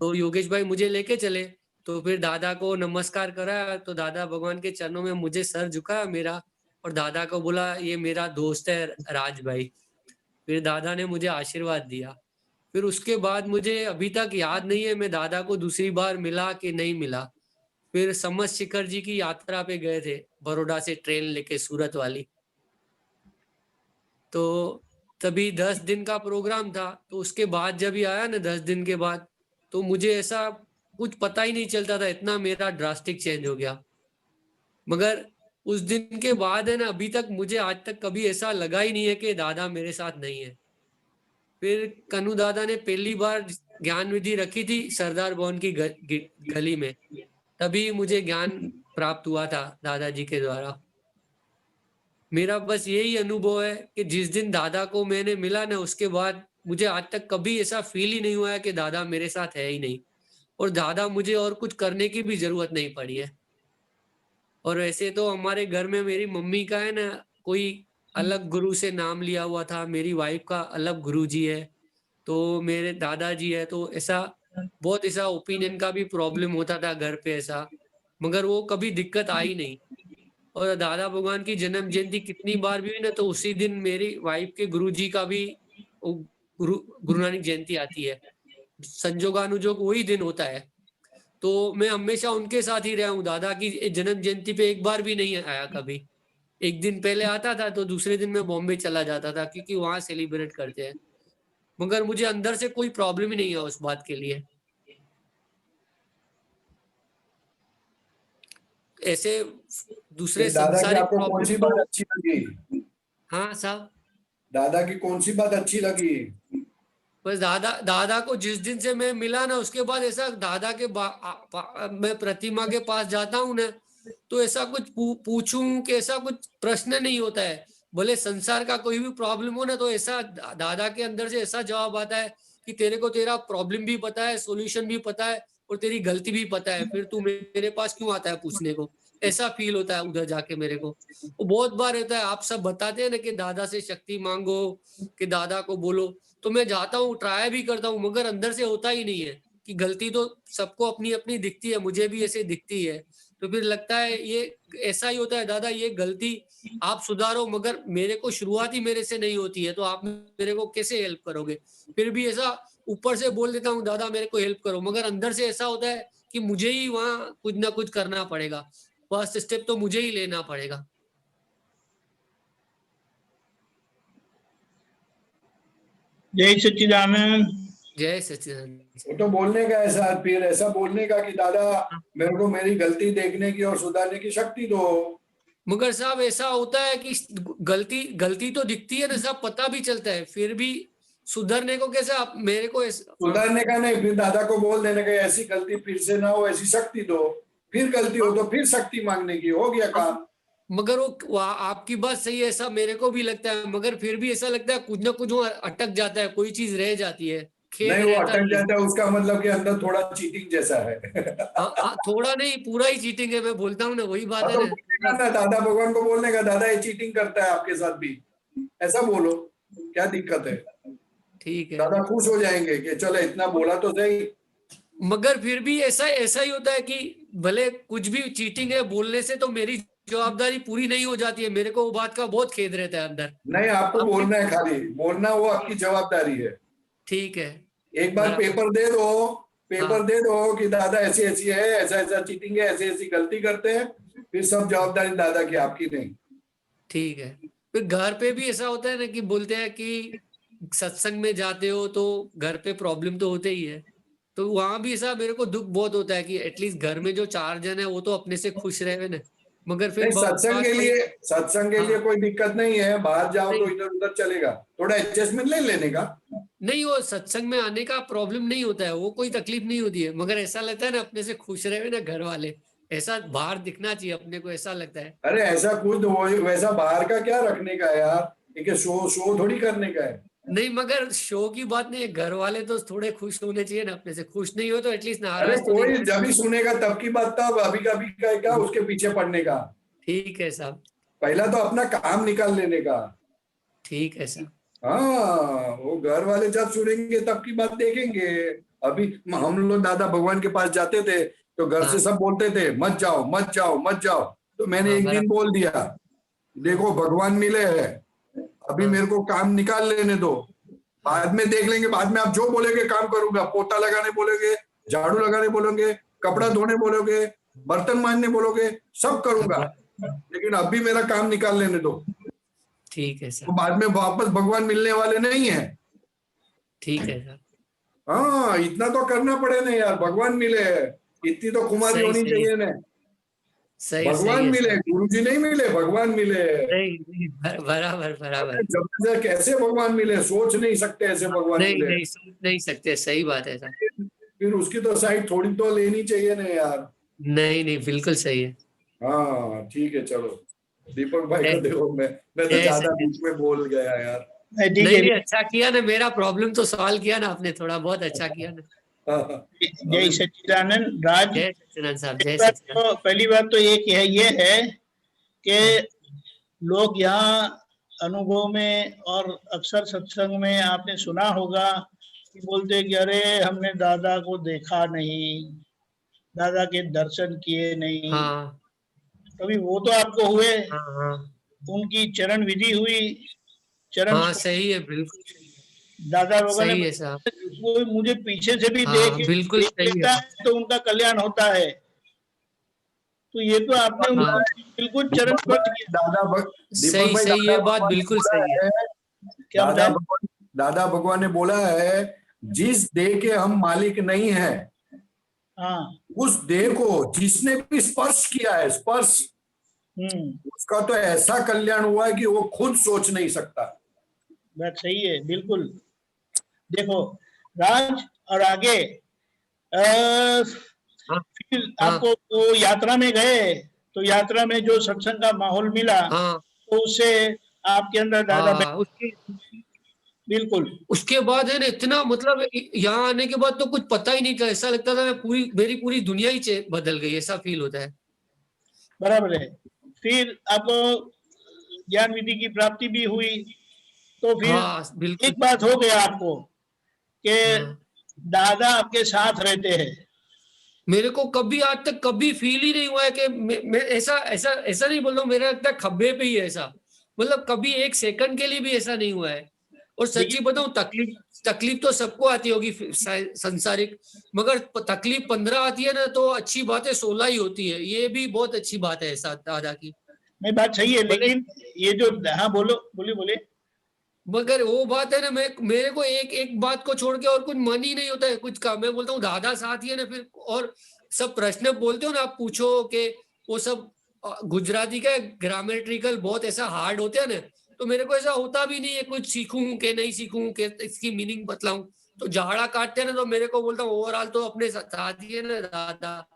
[SPEAKER 11] तो योगेश भाई मुझे लेके चले, तो फिर दादा को नमस्कार करा, तो दादा भगवान के चरणों में मुझे सर झुका मेरा, और दादा को बोला ये मेरा दोस्त है राज भाई। फिर दादा ने मुझे आशीर्वाद दिया। फिर उसके बाद मुझे अभी तक याद नहीं है मैं दादा को दूसरी बार मिला कि नहीं मिला। फिर समस्त शिखर जी की यात्रा पे गए थे, बड़ौदा से ट्रेन लेके सूरत वाली। तो तभी 10 दिन का प्रोग्राम था, तो उसके बाद जब ही आया ना 10 दिन के बाद, तो मुझे ऐसा कुछ पता ही नहीं चलता था, इतना मेरा ड्रास्टिक चेंज हो गया। मगर उस दिन के बाद है ना, अभी तक मुझे आज तक कभी ऐसा लगा ही नहीं है कि दादा मेरे साथ नहीं है। फिर कन्नू दादा ने पहली बार ज्ञान विधि रखी थी सरदार भवन की गली में, तभी मुझे ज्ञान प्राप्त हुआ था दादाजी के द्वारा। मेरा बस यही अनुभव है कि जिस दिन दादा को मैंने मिला ना, उसके बाद मुझे आज तक कभी ऐसा फील ही नहीं हुआ है कि दादा मेरे साथ है ही नहीं, और दादा मुझे और कुछ करने की भी जरूरत नहीं पड़ी है। और वैसे तो हमारे घर में मेरी मम्मी का है ना कोई अलग गुरु से नाम लिया हुआ था, मेरी वाइफ का अलग गुरु जी है, तो मेरे दादाजी है, तो ऐसा बहुत ऐसा ओपिनियन का भी प्रॉब्लम होता था घर पे ऐसा, मगर वो कभी दिक्कत आई नहीं। और दादा भगवान की जन्म जयंती कितनी बार भी हुई ना, तो उसी दिन मेरी वाइफ के गुरुजी का भी गुरु नानक जयंती आती है, संजोगानुजोग वही दिन होता है। तो मैं हमेशा उनके साथ ही रहा हूँ। दादा की जन्म जयंती पे एक बार भी नहीं आया कभी। एक दिन पहले आता था तो दूसरे दिन मैं बॉम्बे चला जाता था, क्योंकि वहां सेलिब्रेट करते हैं, मगर मुझे अंदर से कोई प्रॉब्लम ही नहीं है उस बात के लिए। ऐसे दूसरे संसारिक प्रॉब्लम
[SPEAKER 1] अच्छी लगी?
[SPEAKER 11] हाँ साहब,
[SPEAKER 1] दादा की कौन सी बात अच्छी लगी?
[SPEAKER 11] बस दादा को जिस दिन से मैं मिला ना, उसके बाद ऐसा दादा के मैं प्रतिमा के पास जाता हूँ ना, तो ऐसा कुछ पूछूं कि ऐसा कुछ प्रश्न नहीं होता है। भले संसार का कोई भी प्रॉब्लम हो ना, तो ऐसा दादा के अंदर से ऐसा जवाब आता है कि तेरे को तेरा प्रॉब्लम भी पता है, सॉल्यूशन भी पता है, और तेरी गलती भी पता है, फिर तू मेरे पास क्यों आता है पूछने को। ऐसा फील होता है उधर जाके मेरे को। वो बहुत बार रहता है, आप सब बताते हैं ना कि दादा से शक्ति मांगो, कि दादा को बोलो, तो मैं जाता हूँ, ट्राई भी करता हूँ, मगर अंदर से होता ही नहीं है। कि गलती तो सबको अपनी अपनी दिखती है, मुझे भी ऐसे दिखती है, तो फिर लगता है ये ऐसा ही होता है, दादा ये गलती आप सुधारो, मगर मेरे को शुरुआत ही मेरे से नहीं होती है, तो आप मेरे को कैसे हेल्प करोगे। फिर भी ऐसा ऊपर से बोल देता हूँ दादा मेरे को हेल्प करो, मगर अंदर से ऐसा होता है कि मुझे ही वहां कुछ ना कुछ करना पड़ेगा। फर्स्ट स्टेप तो मुझे ही लेना पड़ेगा।
[SPEAKER 3] जय सच्चिदानंद।
[SPEAKER 11] जय सच्चिदानंद।
[SPEAKER 1] वो तो बोलने का ऐसा, फिर ऐसा बोलने का कि दादा मेरे को मेरी गलती देखने की और सुधारने की शक्ति दो।
[SPEAKER 11] मगर साहब ऐसा होता है कि गलती तो दिखती है ना साहब, पता भी चलता है, फिर भी सुधरने को कैसे आप मेरे को
[SPEAKER 1] सुधरने का नहीं, फिर दादा को बोल देने का ऐसी गलती फिर से ना हो, ऐसी शक्ति दो। फिर गलती हो तो फिर शक्ति मांगने की, हो गया काम।
[SPEAKER 11] मगर वो आपकी बात सही है, ऐसा मेरे को भी लगता है, मगर फिर भी ऐसा लगता है कुछ ना कुछ वो अटक जाता है, कोई चीज रह जाती है,
[SPEAKER 1] नहीं वो अटक जाता है, उसका मतलब कि अंदर थोड़ा चीटिंग जैसा है।
[SPEAKER 11] थोड़ा नहीं, पूरा ही चीटिंग है, मैं बोलता हूँ ना, वही बात है
[SPEAKER 1] ना। दादा भगवान को बोलने का, दादा ये चीटिंग करता है आपके साथ भी, ऐसा बोलो, क्या दिक्कत है?
[SPEAKER 11] ठीक है,
[SPEAKER 1] दादा खुश हो जाएंगे कि चलो इतना बोला तो सही।
[SPEAKER 11] मगर फिर भी ऐसा ही होता है कि भले कुछ भी चीटिंग है बोलने से, तो मेरी जवाबदारी पूरी नहीं हो जाती है, मेरे को वो बात का बहुत खेद रहता है अंदर।
[SPEAKER 1] नहीं, आपको बोलना है, खाली बोलना, वो आपकी जवाबदारी है।
[SPEAKER 11] ठीक है,
[SPEAKER 1] एक बार पेपर दे दो, पेपर दे दो कि दादा ऐसी ऐसी है, ऐसा ऐसा चीटिंग है, ऐसी ऐसी गलती करते हैं, फिर सब जवाबदारी दादा की, आपकी नहीं।
[SPEAKER 11] ठीक है। फिर घर पे भी ऐसा होता है ना कि बोलते हैं कि सत्संग में जाते हो तो घर पे प्रॉब्लम तो होते ही है, तो वहां भी ऐसा मेरे को दुख बहुत होता है कि एटलीस्ट घर में जो 4 जन है वो तो अपने से खुश रहे ना, मगर फिर
[SPEAKER 1] सत्संग के लिए कोई दिक्कत नहीं है, बाहर जाओ तो इधर उधर चलेगा, थोड़ा एडजस्टमेंट ले लेने का।
[SPEAKER 11] नहीं, वो सत्संग में आने का प्रॉब्लम नहीं होता है, वो कोई तकलीफ नहीं होती है, मगर ऐसा लगता है ना अपने से खुश रहे ना घर वाले, ऐसा बाहर दिखना चाहिए अपने को, ऐसा लगता है।
[SPEAKER 1] अरे ऐसा कुछ वैसा बाहर का क्या रखने का है यार, ठीक है, शो थोड़ी करने का है।
[SPEAKER 11] नहीं, मगर शो की बात नहीं है, घर वाले तो थोड़े खुश होने चाहिए ना अपने से, खुश नहीं हो तो एटलीस्ट
[SPEAKER 1] अरे
[SPEAKER 11] नाराज तो
[SPEAKER 1] कोई जब भी सुनेगा तब की बात, तब अभी कभी का क्या उसके पीछे पड़ने का।
[SPEAKER 11] ठीक है साहब,
[SPEAKER 1] पहला तो अपना काम निकाल लेने का।
[SPEAKER 11] ठीक है साहब।
[SPEAKER 1] हाँ, वो घर वाले जब सुनेंगे तब की बात देखेंगे। अभी हम लोग दादा भगवान के पास जाते थे तो घर से सब बोलते थे मत जाओ मत जाओ मत जाओ, तो मैंने एक दिन बोल दिया देखो भगवान मिले हैं, अभी मेरे को काम निकाल लेने दो, बाद में देख लेंगे, बाद में आप जो बोलेंगे काम करूंगा, पोता लगाने बोलोगे, झाड़ू लगाने बोलोगे, कपड़ा धोने बोलोगे, बर्तन मांजने बोलोगे, सब करूंगा, लेकिन अभी मेरा काम निकाल लेने दो।
[SPEAKER 11] ठीक है सर।
[SPEAKER 1] तो बाद में वापस भगवान मिलने वाले नहीं है।
[SPEAKER 11] ठीक है सर।
[SPEAKER 1] हाँ, इतना तो करना पड़े ना यार, भगवान मिले, इतनी तो कुमारी होनी चाहिए ना। भगवान मिले, गुरु जी नहीं मिले, भगवान मिले।
[SPEAKER 11] बराबर बराबर।
[SPEAKER 1] जब कैसे भगवान मिले, सोच नहीं सकते ऐसे भगवान मिले।
[SPEAKER 11] नहीं सोच नहीं सकते, सही बात है सर।
[SPEAKER 1] फिर उसकी तो साइड थोड़ी तो लेनी चाहिए ना यार।
[SPEAKER 11] नहीं बिल्कुल सही है।
[SPEAKER 1] हाँ ठीक है, चलो दीपक भाई को देखो, मैं तो ज्यादा बीच में बोल गया यार।
[SPEAKER 11] नहीं अच्छा किया ना, मेरा प्रॉब्लम तो सॉल्व किया ना आपने, थोड़ा बहुत अच्छा किया ना।
[SPEAKER 3] जय सच्चिदानंद। राज,
[SPEAKER 11] जय सच्चिदानंद साहब, जय सच्चिदानंद।
[SPEAKER 3] तो पहली बात तो ये है कि लोग यहाँ अनुभव में और अक्सर सत्संग में आपने सुना होगा कि बोलते कि अरे हमने दादा को देखा नहीं, दादा के दर्शन किए नहीं।
[SPEAKER 11] हाँ।
[SPEAKER 3] कभी वो तो आपको हुए।
[SPEAKER 11] हाँ।
[SPEAKER 3] उनकी चरण विधि हुई, चरण।
[SPEAKER 11] हाँ सही है, बिल्कुल
[SPEAKER 3] दादा लोगों ने वो मुझे पीछे से भी देख
[SPEAKER 11] बिल्कुल सही है,
[SPEAKER 3] तो उनका कल्याण होता है। तो ये तो आपने बिल्कुल चरण स्पर्श किया।
[SPEAKER 11] सही ये बात बिल्कुल सही है।
[SPEAKER 3] क्या
[SPEAKER 1] दादा भगवान ने बोला है, जिस देह के हम मालिक नहीं है, उस देह को जिसने भी स्पर्श किया है, स्पर्श, उसका तो ऐसा कल्याण हुआ है कि वो खुद सोच नहीं सकता।
[SPEAKER 3] बात सही है, बिल्कुल। देखो राज, और आगे फिर आपको वो यात्रा में गए, तो यात्रा में जो सत्संग का माहौल मिला, तो उससे आपके अंदर दादा बिल्कुल।
[SPEAKER 11] उसके बाद है ना, इतना मतलब यहाँ आने के बाद तो कुछ पता ही नहीं था, ऐसा लगता था मेरी पूरी दुनिया ही बदल गई, ऐसा फील होता है।
[SPEAKER 3] बराबर है। फिर आपको ज्ञान विधि की प्राप्ति भी हुई, तो फिर एक बात हो गया आपको कि दादा आपके साथ रहते हैं।
[SPEAKER 11] मेरे को कभी आज तक कभी फील ही नहीं हुआ है कि मैं ऐसा नहीं बोल रहा हूँ, मेरा लगता है खब्बे पे ही ऐसा, मतलब कभी एक सेकंड के लिए भी ऐसा नहीं हुआ है। और सच्ची बताऊं, तकलीफ तो सबको आती होगी संसारिक, मगर तकलीफ 15 आती है ना तो अच्छी बात है 16 ही होती है। ये भी बहुत अच्छी बात है ऐसा दादा की।
[SPEAKER 3] नहीं, बात सही है, लेकिन ये जो, हाँ बोलिए।
[SPEAKER 11] मगर वो बात है ना, मेरे को एक बात को छोड़ के और कुछ मन ही नहीं होता है कुछ का। मैं बोलता हूँ दादा साथ ही है ना फिर, और सब प्रश्न बोलते हो ना आप, पूछो कि वो सब गुजराती का ग्रामेट्रिकल बहुत ऐसा हार्ड होते हैं ना, तो मेरे को ऐसा होता भी नहीं है कुछ सीखूं के नहीं सीखूं के इसकी मीनिंग बतलाऊं। तो झाड़ा काटते हैं ना तो मेरे को बोलता हूँ ओवरऑल तो अपने साथ ही है ना दादा,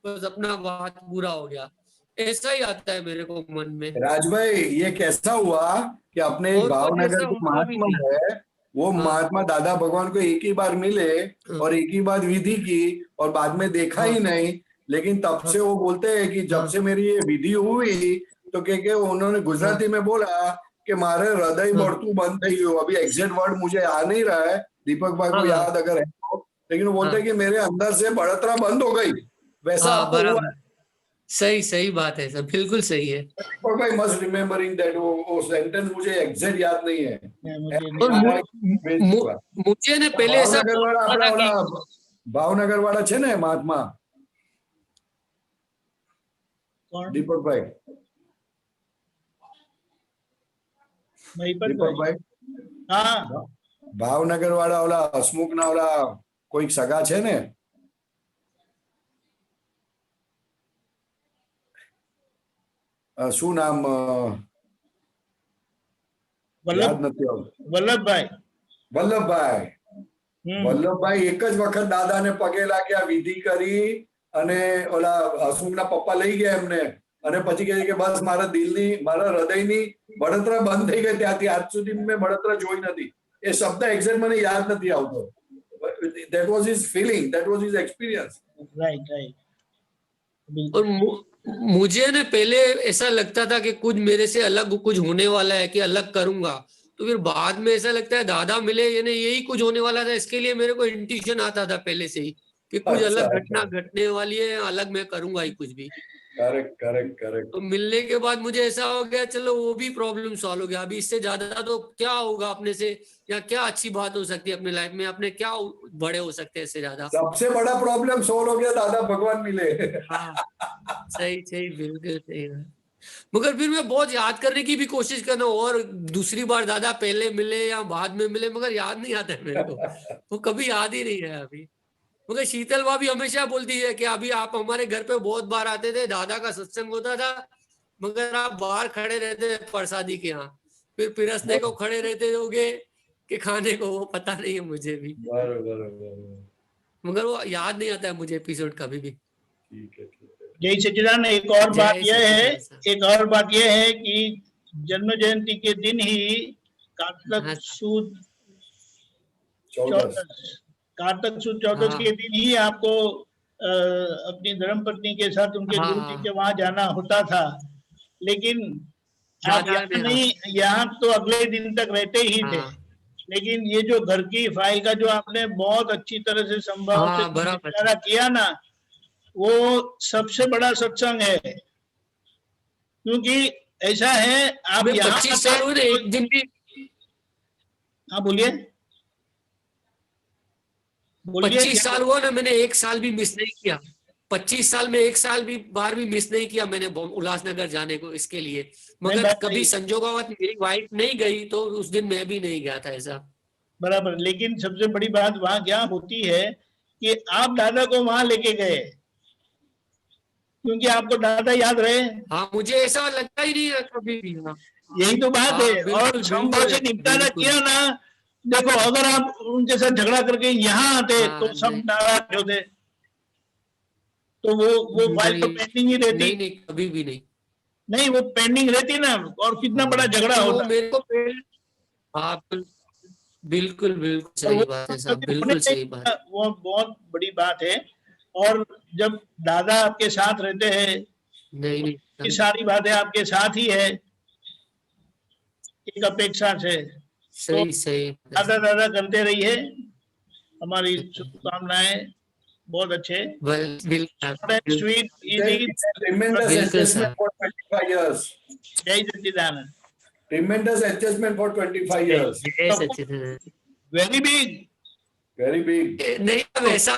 [SPEAKER 11] बस अपना बात पूरा हो गया, ऐसा ही आता है मेरे को मन में।
[SPEAKER 1] राज भाई, ये कैसा हुआ कि अपने एक भावनगर के महात्मा है, वो महात्मा दादा भगवान को एक ही बार मिले और एक ही बार विधि की और बाद में देखा ही नहीं, लेकिन तब से वो बोलते हैं कि जब से मेरी ये विधि हुई तो के उन्होंने गुजराती में बोला कि मारे हृदय बढ़तू बंद थई गयो। अभी एग्जैक्ट वर्ड मुझे आ नहीं रहा है, दीपक भाई को याद अगर है तो, लेकिन वो बोलते हैं कि मेरे अंदर से बढ़तरा बंद हो गई, वैसा आपको हुआ।
[SPEAKER 11] सही बात है सर, बिल्कुल सही है।
[SPEAKER 1] और भाई मस्ट रिमेम्बरिंग दैट, वो सेंटेंस मुझे एग्जैक्ट याद नहीं है।
[SPEAKER 11] मुझे ने पहले ऐसा
[SPEAKER 1] भावनगर वाला छे ने महात्मा दीपक भाई, दीपक भाई, हाँ भावनगर वाला ओला हसमुख ना ओला कोई सगा छे ने, શું નામ યાદ નથી આવતું, વલ્લભભાઈ એક જ વખત દાદાને પગે લાગ્યા, વિધિ કરી અને ઓલા હસમુખના પપ્પા લઈ ગયા એમને, અને પછી કહે કે બસ મારા દિલની મારા હૃદયની બળતરા બંધ થઈ ગઈ, ત્યાંથી આજ સુધી મેં બળતરા જોઈ નથી। એ શબ્દ એક્ઝેક્ટ મને યાદ નથી આવતો। that was his feeling, that was his experience।
[SPEAKER 11] right। और मुझे ना पहले ऐसा लगता था कि कुछ मेरे से अलग कुछ होने वाला है, कि अलग करूंगा, तो फिर बाद में ऐसा लगता है दादा मिले यानी यही कुछ होने वाला था। इसके लिए मेरे को इंट्यूशन आता था पहले से ही कि कुछ अलग घटना घटने वाली है, अलग मैं करूंगा ही कुछ भी।
[SPEAKER 1] करेक्ट।
[SPEAKER 11] तो मिलने के बाद मुझे ऐसा हो गया चलो वो भी प्रॉब्लम सॉल्व हो गया, अभी इससे ज्यादा तो क्या होगा अपने से, या क्या अच्छी बात हो सकती है अपने लाइफ में, अपने क्या बड़े हो सकते हैं इससे ज्यादा।
[SPEAKER 1] सबसे बड़ा प्रॉब्लम सॉल्व हो गया, दादा भगवान मिले।
[SPEAKER 11] हाँ सही बिल्कुल सही। मगर फिर मैं बहुत याद करने की भी कोशिश करना, और दूसरी बार दादा पहले मिले या बाद में मिले, मगर याद नहीं आता है मेरे को, वो कभी याद ही नहीं है अभी। मगर शीतल भाभी हमेशा बोलती है कि अभी आप हमारे घर पे बहुत बार आते थे, दादा का सत्संग होता था, मगर आप बाहर खड़े रहते थे प्रसादी के यहाँ, फिर पिरसने को खड़े रहते होगे कि खाने को, वो पता नहीं है मुझे भी, मगर वो याद नहीं आता है मुझे एपिसोड कभी भी।
[SPEAKER 3] जय सच्चिदानंद। एक और बात यह है कि जन्म जयंती के दिन ही कार्तिक सुद चौदस के दिन ही आपको अपनी धर्मपत्नी के साथ उनके गुरु जी के वहां जाना होता था, लेकिन आप यहाँ तो अगले दिन तक रहते ही थे, लेकिन ये जो घर की फाइल का जो आपने बहुत अच्छी तरह से संभाव से निपटारा किया ना, वो सबसे बड़ा सत्संग है। क्योंकि ऐसा है आप यहाँ
[SPEAKER 11] 25 साल हुए एक दिन भी,
[SPEAKER 3] हाँ बोलिए
[SPEAKER 11] 25 साल हुआ ना, मैंने एक साल भी मिस नहीं किया, 25 साल में एक साल भी बार भी मिस नहीं किया मैंने उल्लासनगर जाने को इसके लिए। मगर कभी संजोगावत मेरी वाइफ नहीं गई तो उस दिन मैं भी नहीं गया था ऐसा।
[SPEAKER 3] बराबर। लेकिन सबसे बड़ी बात वहां क्या होती है कि आप दादा को वहां लेके गए, क्योंकि आपको दादा याद रहे।
[SPEAKER 11] हाँ मुझे ऐसा लगता ही नहीं है कभी भी।
[SPEAKER 3] यही तो बात है। और संभव से निपटारा किया ना, देखो अगर आप उनके साथ झगड़ा करके यहाँ आते तो सब नाराज होते, तो वो फाइल तो पेंडिंग ही रहती।
[SPEAKER 11] नहीं कभी भी
[SPEAKER 3] नहीं वो पेंडिंग रहती ना, और कितना बड़ा झगड़ा होता।
[SPEAKER 11] मेरे को बिल्कुल सही बात है साहब, बिल्कुल सही बात।
[SPEAKER 3] वो बहुत बड़ी बात है। और जब दादा आपके साथ रहते हैं, नहीं सारी बातें आपके साथ ही है, एक अपेक्षा से
[SPEAKER 11] सही
[SPEAKER 3] दादा करते रहिए। हमारी शुभकामनाएं, बहुत अच्छे। Sweet easy. जय Sachchidanand.
[SPEAKER 1] Tremendous adjustment for 25 years.
[SPEAKER 11] जय Sachchidanand.
[SPEAKER 3] Very big.
[SPEAKER 1] Very big.
[SPEAKER 11] नहीं, वैसा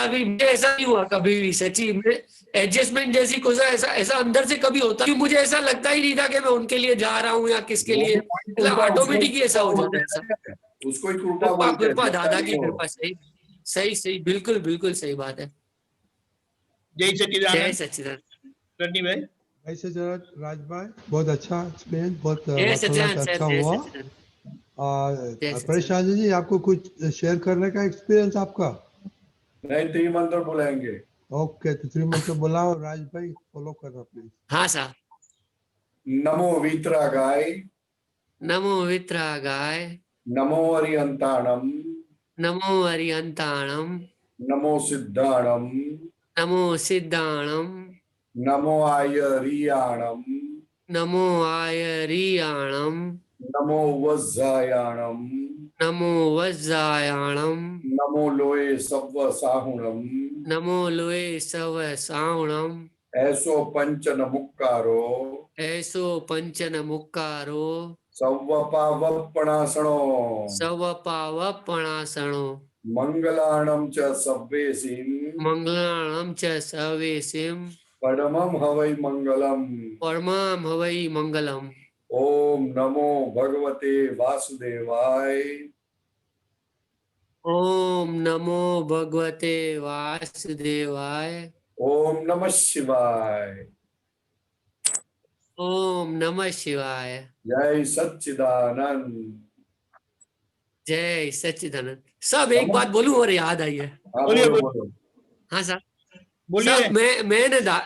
[SPEAKER 11] भी मुझे ऐसा नहीं हुआ कभी भी, सच्ची में एडजस्टमेंट जैसी कुछ ऐसा अंदर से कभी होता नहीं, मुझे ऐसा लगता ही नहीं था कि मैं उनके लिए जा रहा हूँ या किसके लिए, मतलब ऑटोमेटिक ही ऐसा हो जाता है। ऐसा
[SPEAKER 1] उसको ही कृपा
[SPEAKER 11] कृपा दादा की कृपा। सही बिल्कुल बिल्कुल सही बात है।
[SPEAKER 3] जय सच्चिदानंद।
[SPEAKER 11] जय सच्चिदानंद।
[SPEAKER 3] रनी भाई।
[SPEAKER 4] जय सच्चिदानंद राज भाई, बहुत अच्छा एक्सपीरियंस, बहुत
[SPEAKER 11] जय सच्चिदानंद
[SPEAKER 4] अच्छा
[SPEAKER 11] सर, जय
[SPEAKER 4] हुआ।
[SPEAKER 11] सच्चिदानंद।
[SPEAKER 4] परेशान जी, आपको कुछ शेयर करने का एक्सपीरियंस आपका?
[SPEAKER 1] नहीं, 3 मंत्र बुलाएंगे।
[SPEAKER 4] ओके, तो 3 मंत्र बुलाओ राज भाई, फॉलो करना प्लीज।
[SPEAKER 11] हाँ सर।
[SPEAKER 1] नमो वीतरागाय,
[SPEAKER 11] नमो वित्रागाय,
[SPEAKER 1] नमो अरिहंताणम,
[SPEAKER 11] नमो अरिहंताणम,
[SPEAKER 1] नमो सिद्धाणम,
[SPEAKER 11] नमो सिद्धाणम,
[SPEAKER 1] नमो आयरियाणम,
[SPEAKER 11] नमो आयरियाणम,
[SPEAKER 1] नमो वज्जायाणम,
[SPEAKER 11] नमो वज्रायाणम,
[SPEAKER 1] नमो लोए सव्व साहुणम,
[SPEAKER 11] नमो लोए सव सावणम,
[SPEAKER 1] ऐसो पंचन मुक्कारो,
[SPEAKER 11] ऐसो पंचन मुक्कारो,
[SPEAKER 1] सव्व पावपणासणो,
[SPEAKER 11] सव पावपणासणो,
[SPEAKER 1] मंगलाणम च सव्वेसिम,
[SPEAKER 11] मंगलाणम च सवेसिम,
[SPEAKER 1] परमम हवै मंगलम।
[SPEAKER 11] परमाम हवै मंगलम।
[SPEAKER 1] ओम नमो भगवते वासुदेवाय।
[SPEAKER 11] ओम नमो भगवते वासुदेवाय।
[SPEAKER 1] ओम नमः शिवाय।
[SPEAKER 11] ओम नमः शिवाय।
[SPEAKER 1] जय सच्चिदानंद।
[SPEAKER 11] जय सच्चिदानंद। सब एक बात बोलूं और याद आई है।
[SPEAKER 1] हाँ, बोलो।
[SPEAKER 11] हाँ सर,
[SPEAKER 3] बोलिए।
[SPEAKER 11] सब मैं ना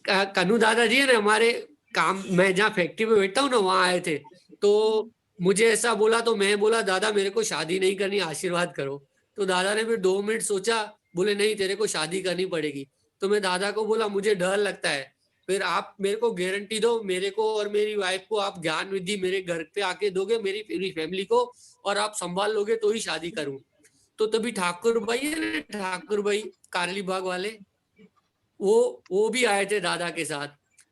[SPEAKER 11] कन्नू दादाजी है ना हमारे काम, मैं जहाँ फैक्ट्री में बैठता हूँ ना, वहाँ आए थे, तो मुझे ऐसा बोला, तो मैं बोला दादा मेरे को शादी नहीं करनी, आशीर्वाद करो। तो दादा ने फिर 2 मिनट सोचा, बोले नहीं तेरे को शादी करनी पड़ेगी। तो मैं दादा को बोला मुझे डर लगता है, फिर आप मेरे को गारंटी दो, मेरे को और मेरी वाइफ को आप ज्ञान विधि मेरे घर पे आके दोगे, मेरी पूरी फैमिली को, और आप संभाल लोगे तो ही शादी करूं। तो तभी ठाकुर भाई है ना, ठाकुर भाई कारली बाग वाले, वो भी आए थे दादा के साथ।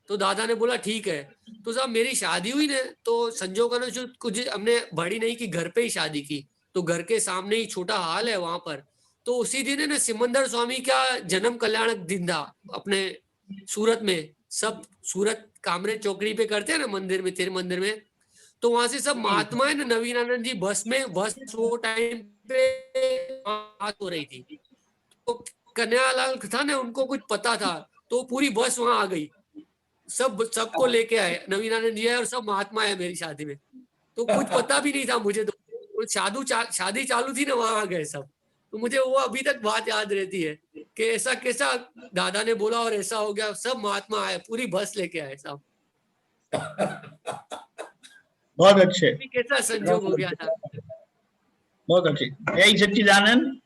[SPEAKER 11] तो दादा ने बोला ठीक है। तो साहब मेरी शादी हुई ना, तो संजोग ने कुछ हमने बड़ी नहीं की, घर पे ही शादी की। तो घर के सामने ही छोटा हाल है वहां पर। तो उसी दिन है ना सिमंदर स्वामी का जन्म कल्याणक दिन था अपने सूरत में। सब सूरत कामरे चौकड़ी पे करते हैं ना मंदिर में, तेरे मंदिर में। तो वहां से सब महात्मा है ना, नवीन आनंद जी बस वो टाइम पे बात हो रही थी। तो कन्हैयालाल था ना, उनको कुछ पता था, तो पूरी बस वहां आ गई, सबको लेके आए। नवीन आनंद जी है और सब महात्मा है मेरी शादी में। तो कुछ पता भी नहीं था मुझे, तो शादी चालू थी ना, वहां आ गए सब। तो मुझे वो अभी तक बात याद रहती है कि ऐसा कैसा दादा ने बोला और ऐसा हो गया, सब महात्मा आए, पूरी बस लेके आए सब।
[SPEAKER 3] बहुत अच्छे।
[SPEAKER 11] कैसा संजोग हो गया था।
[SPEAKER 3] बहुत अच्छे। जय सच्चिदानंद।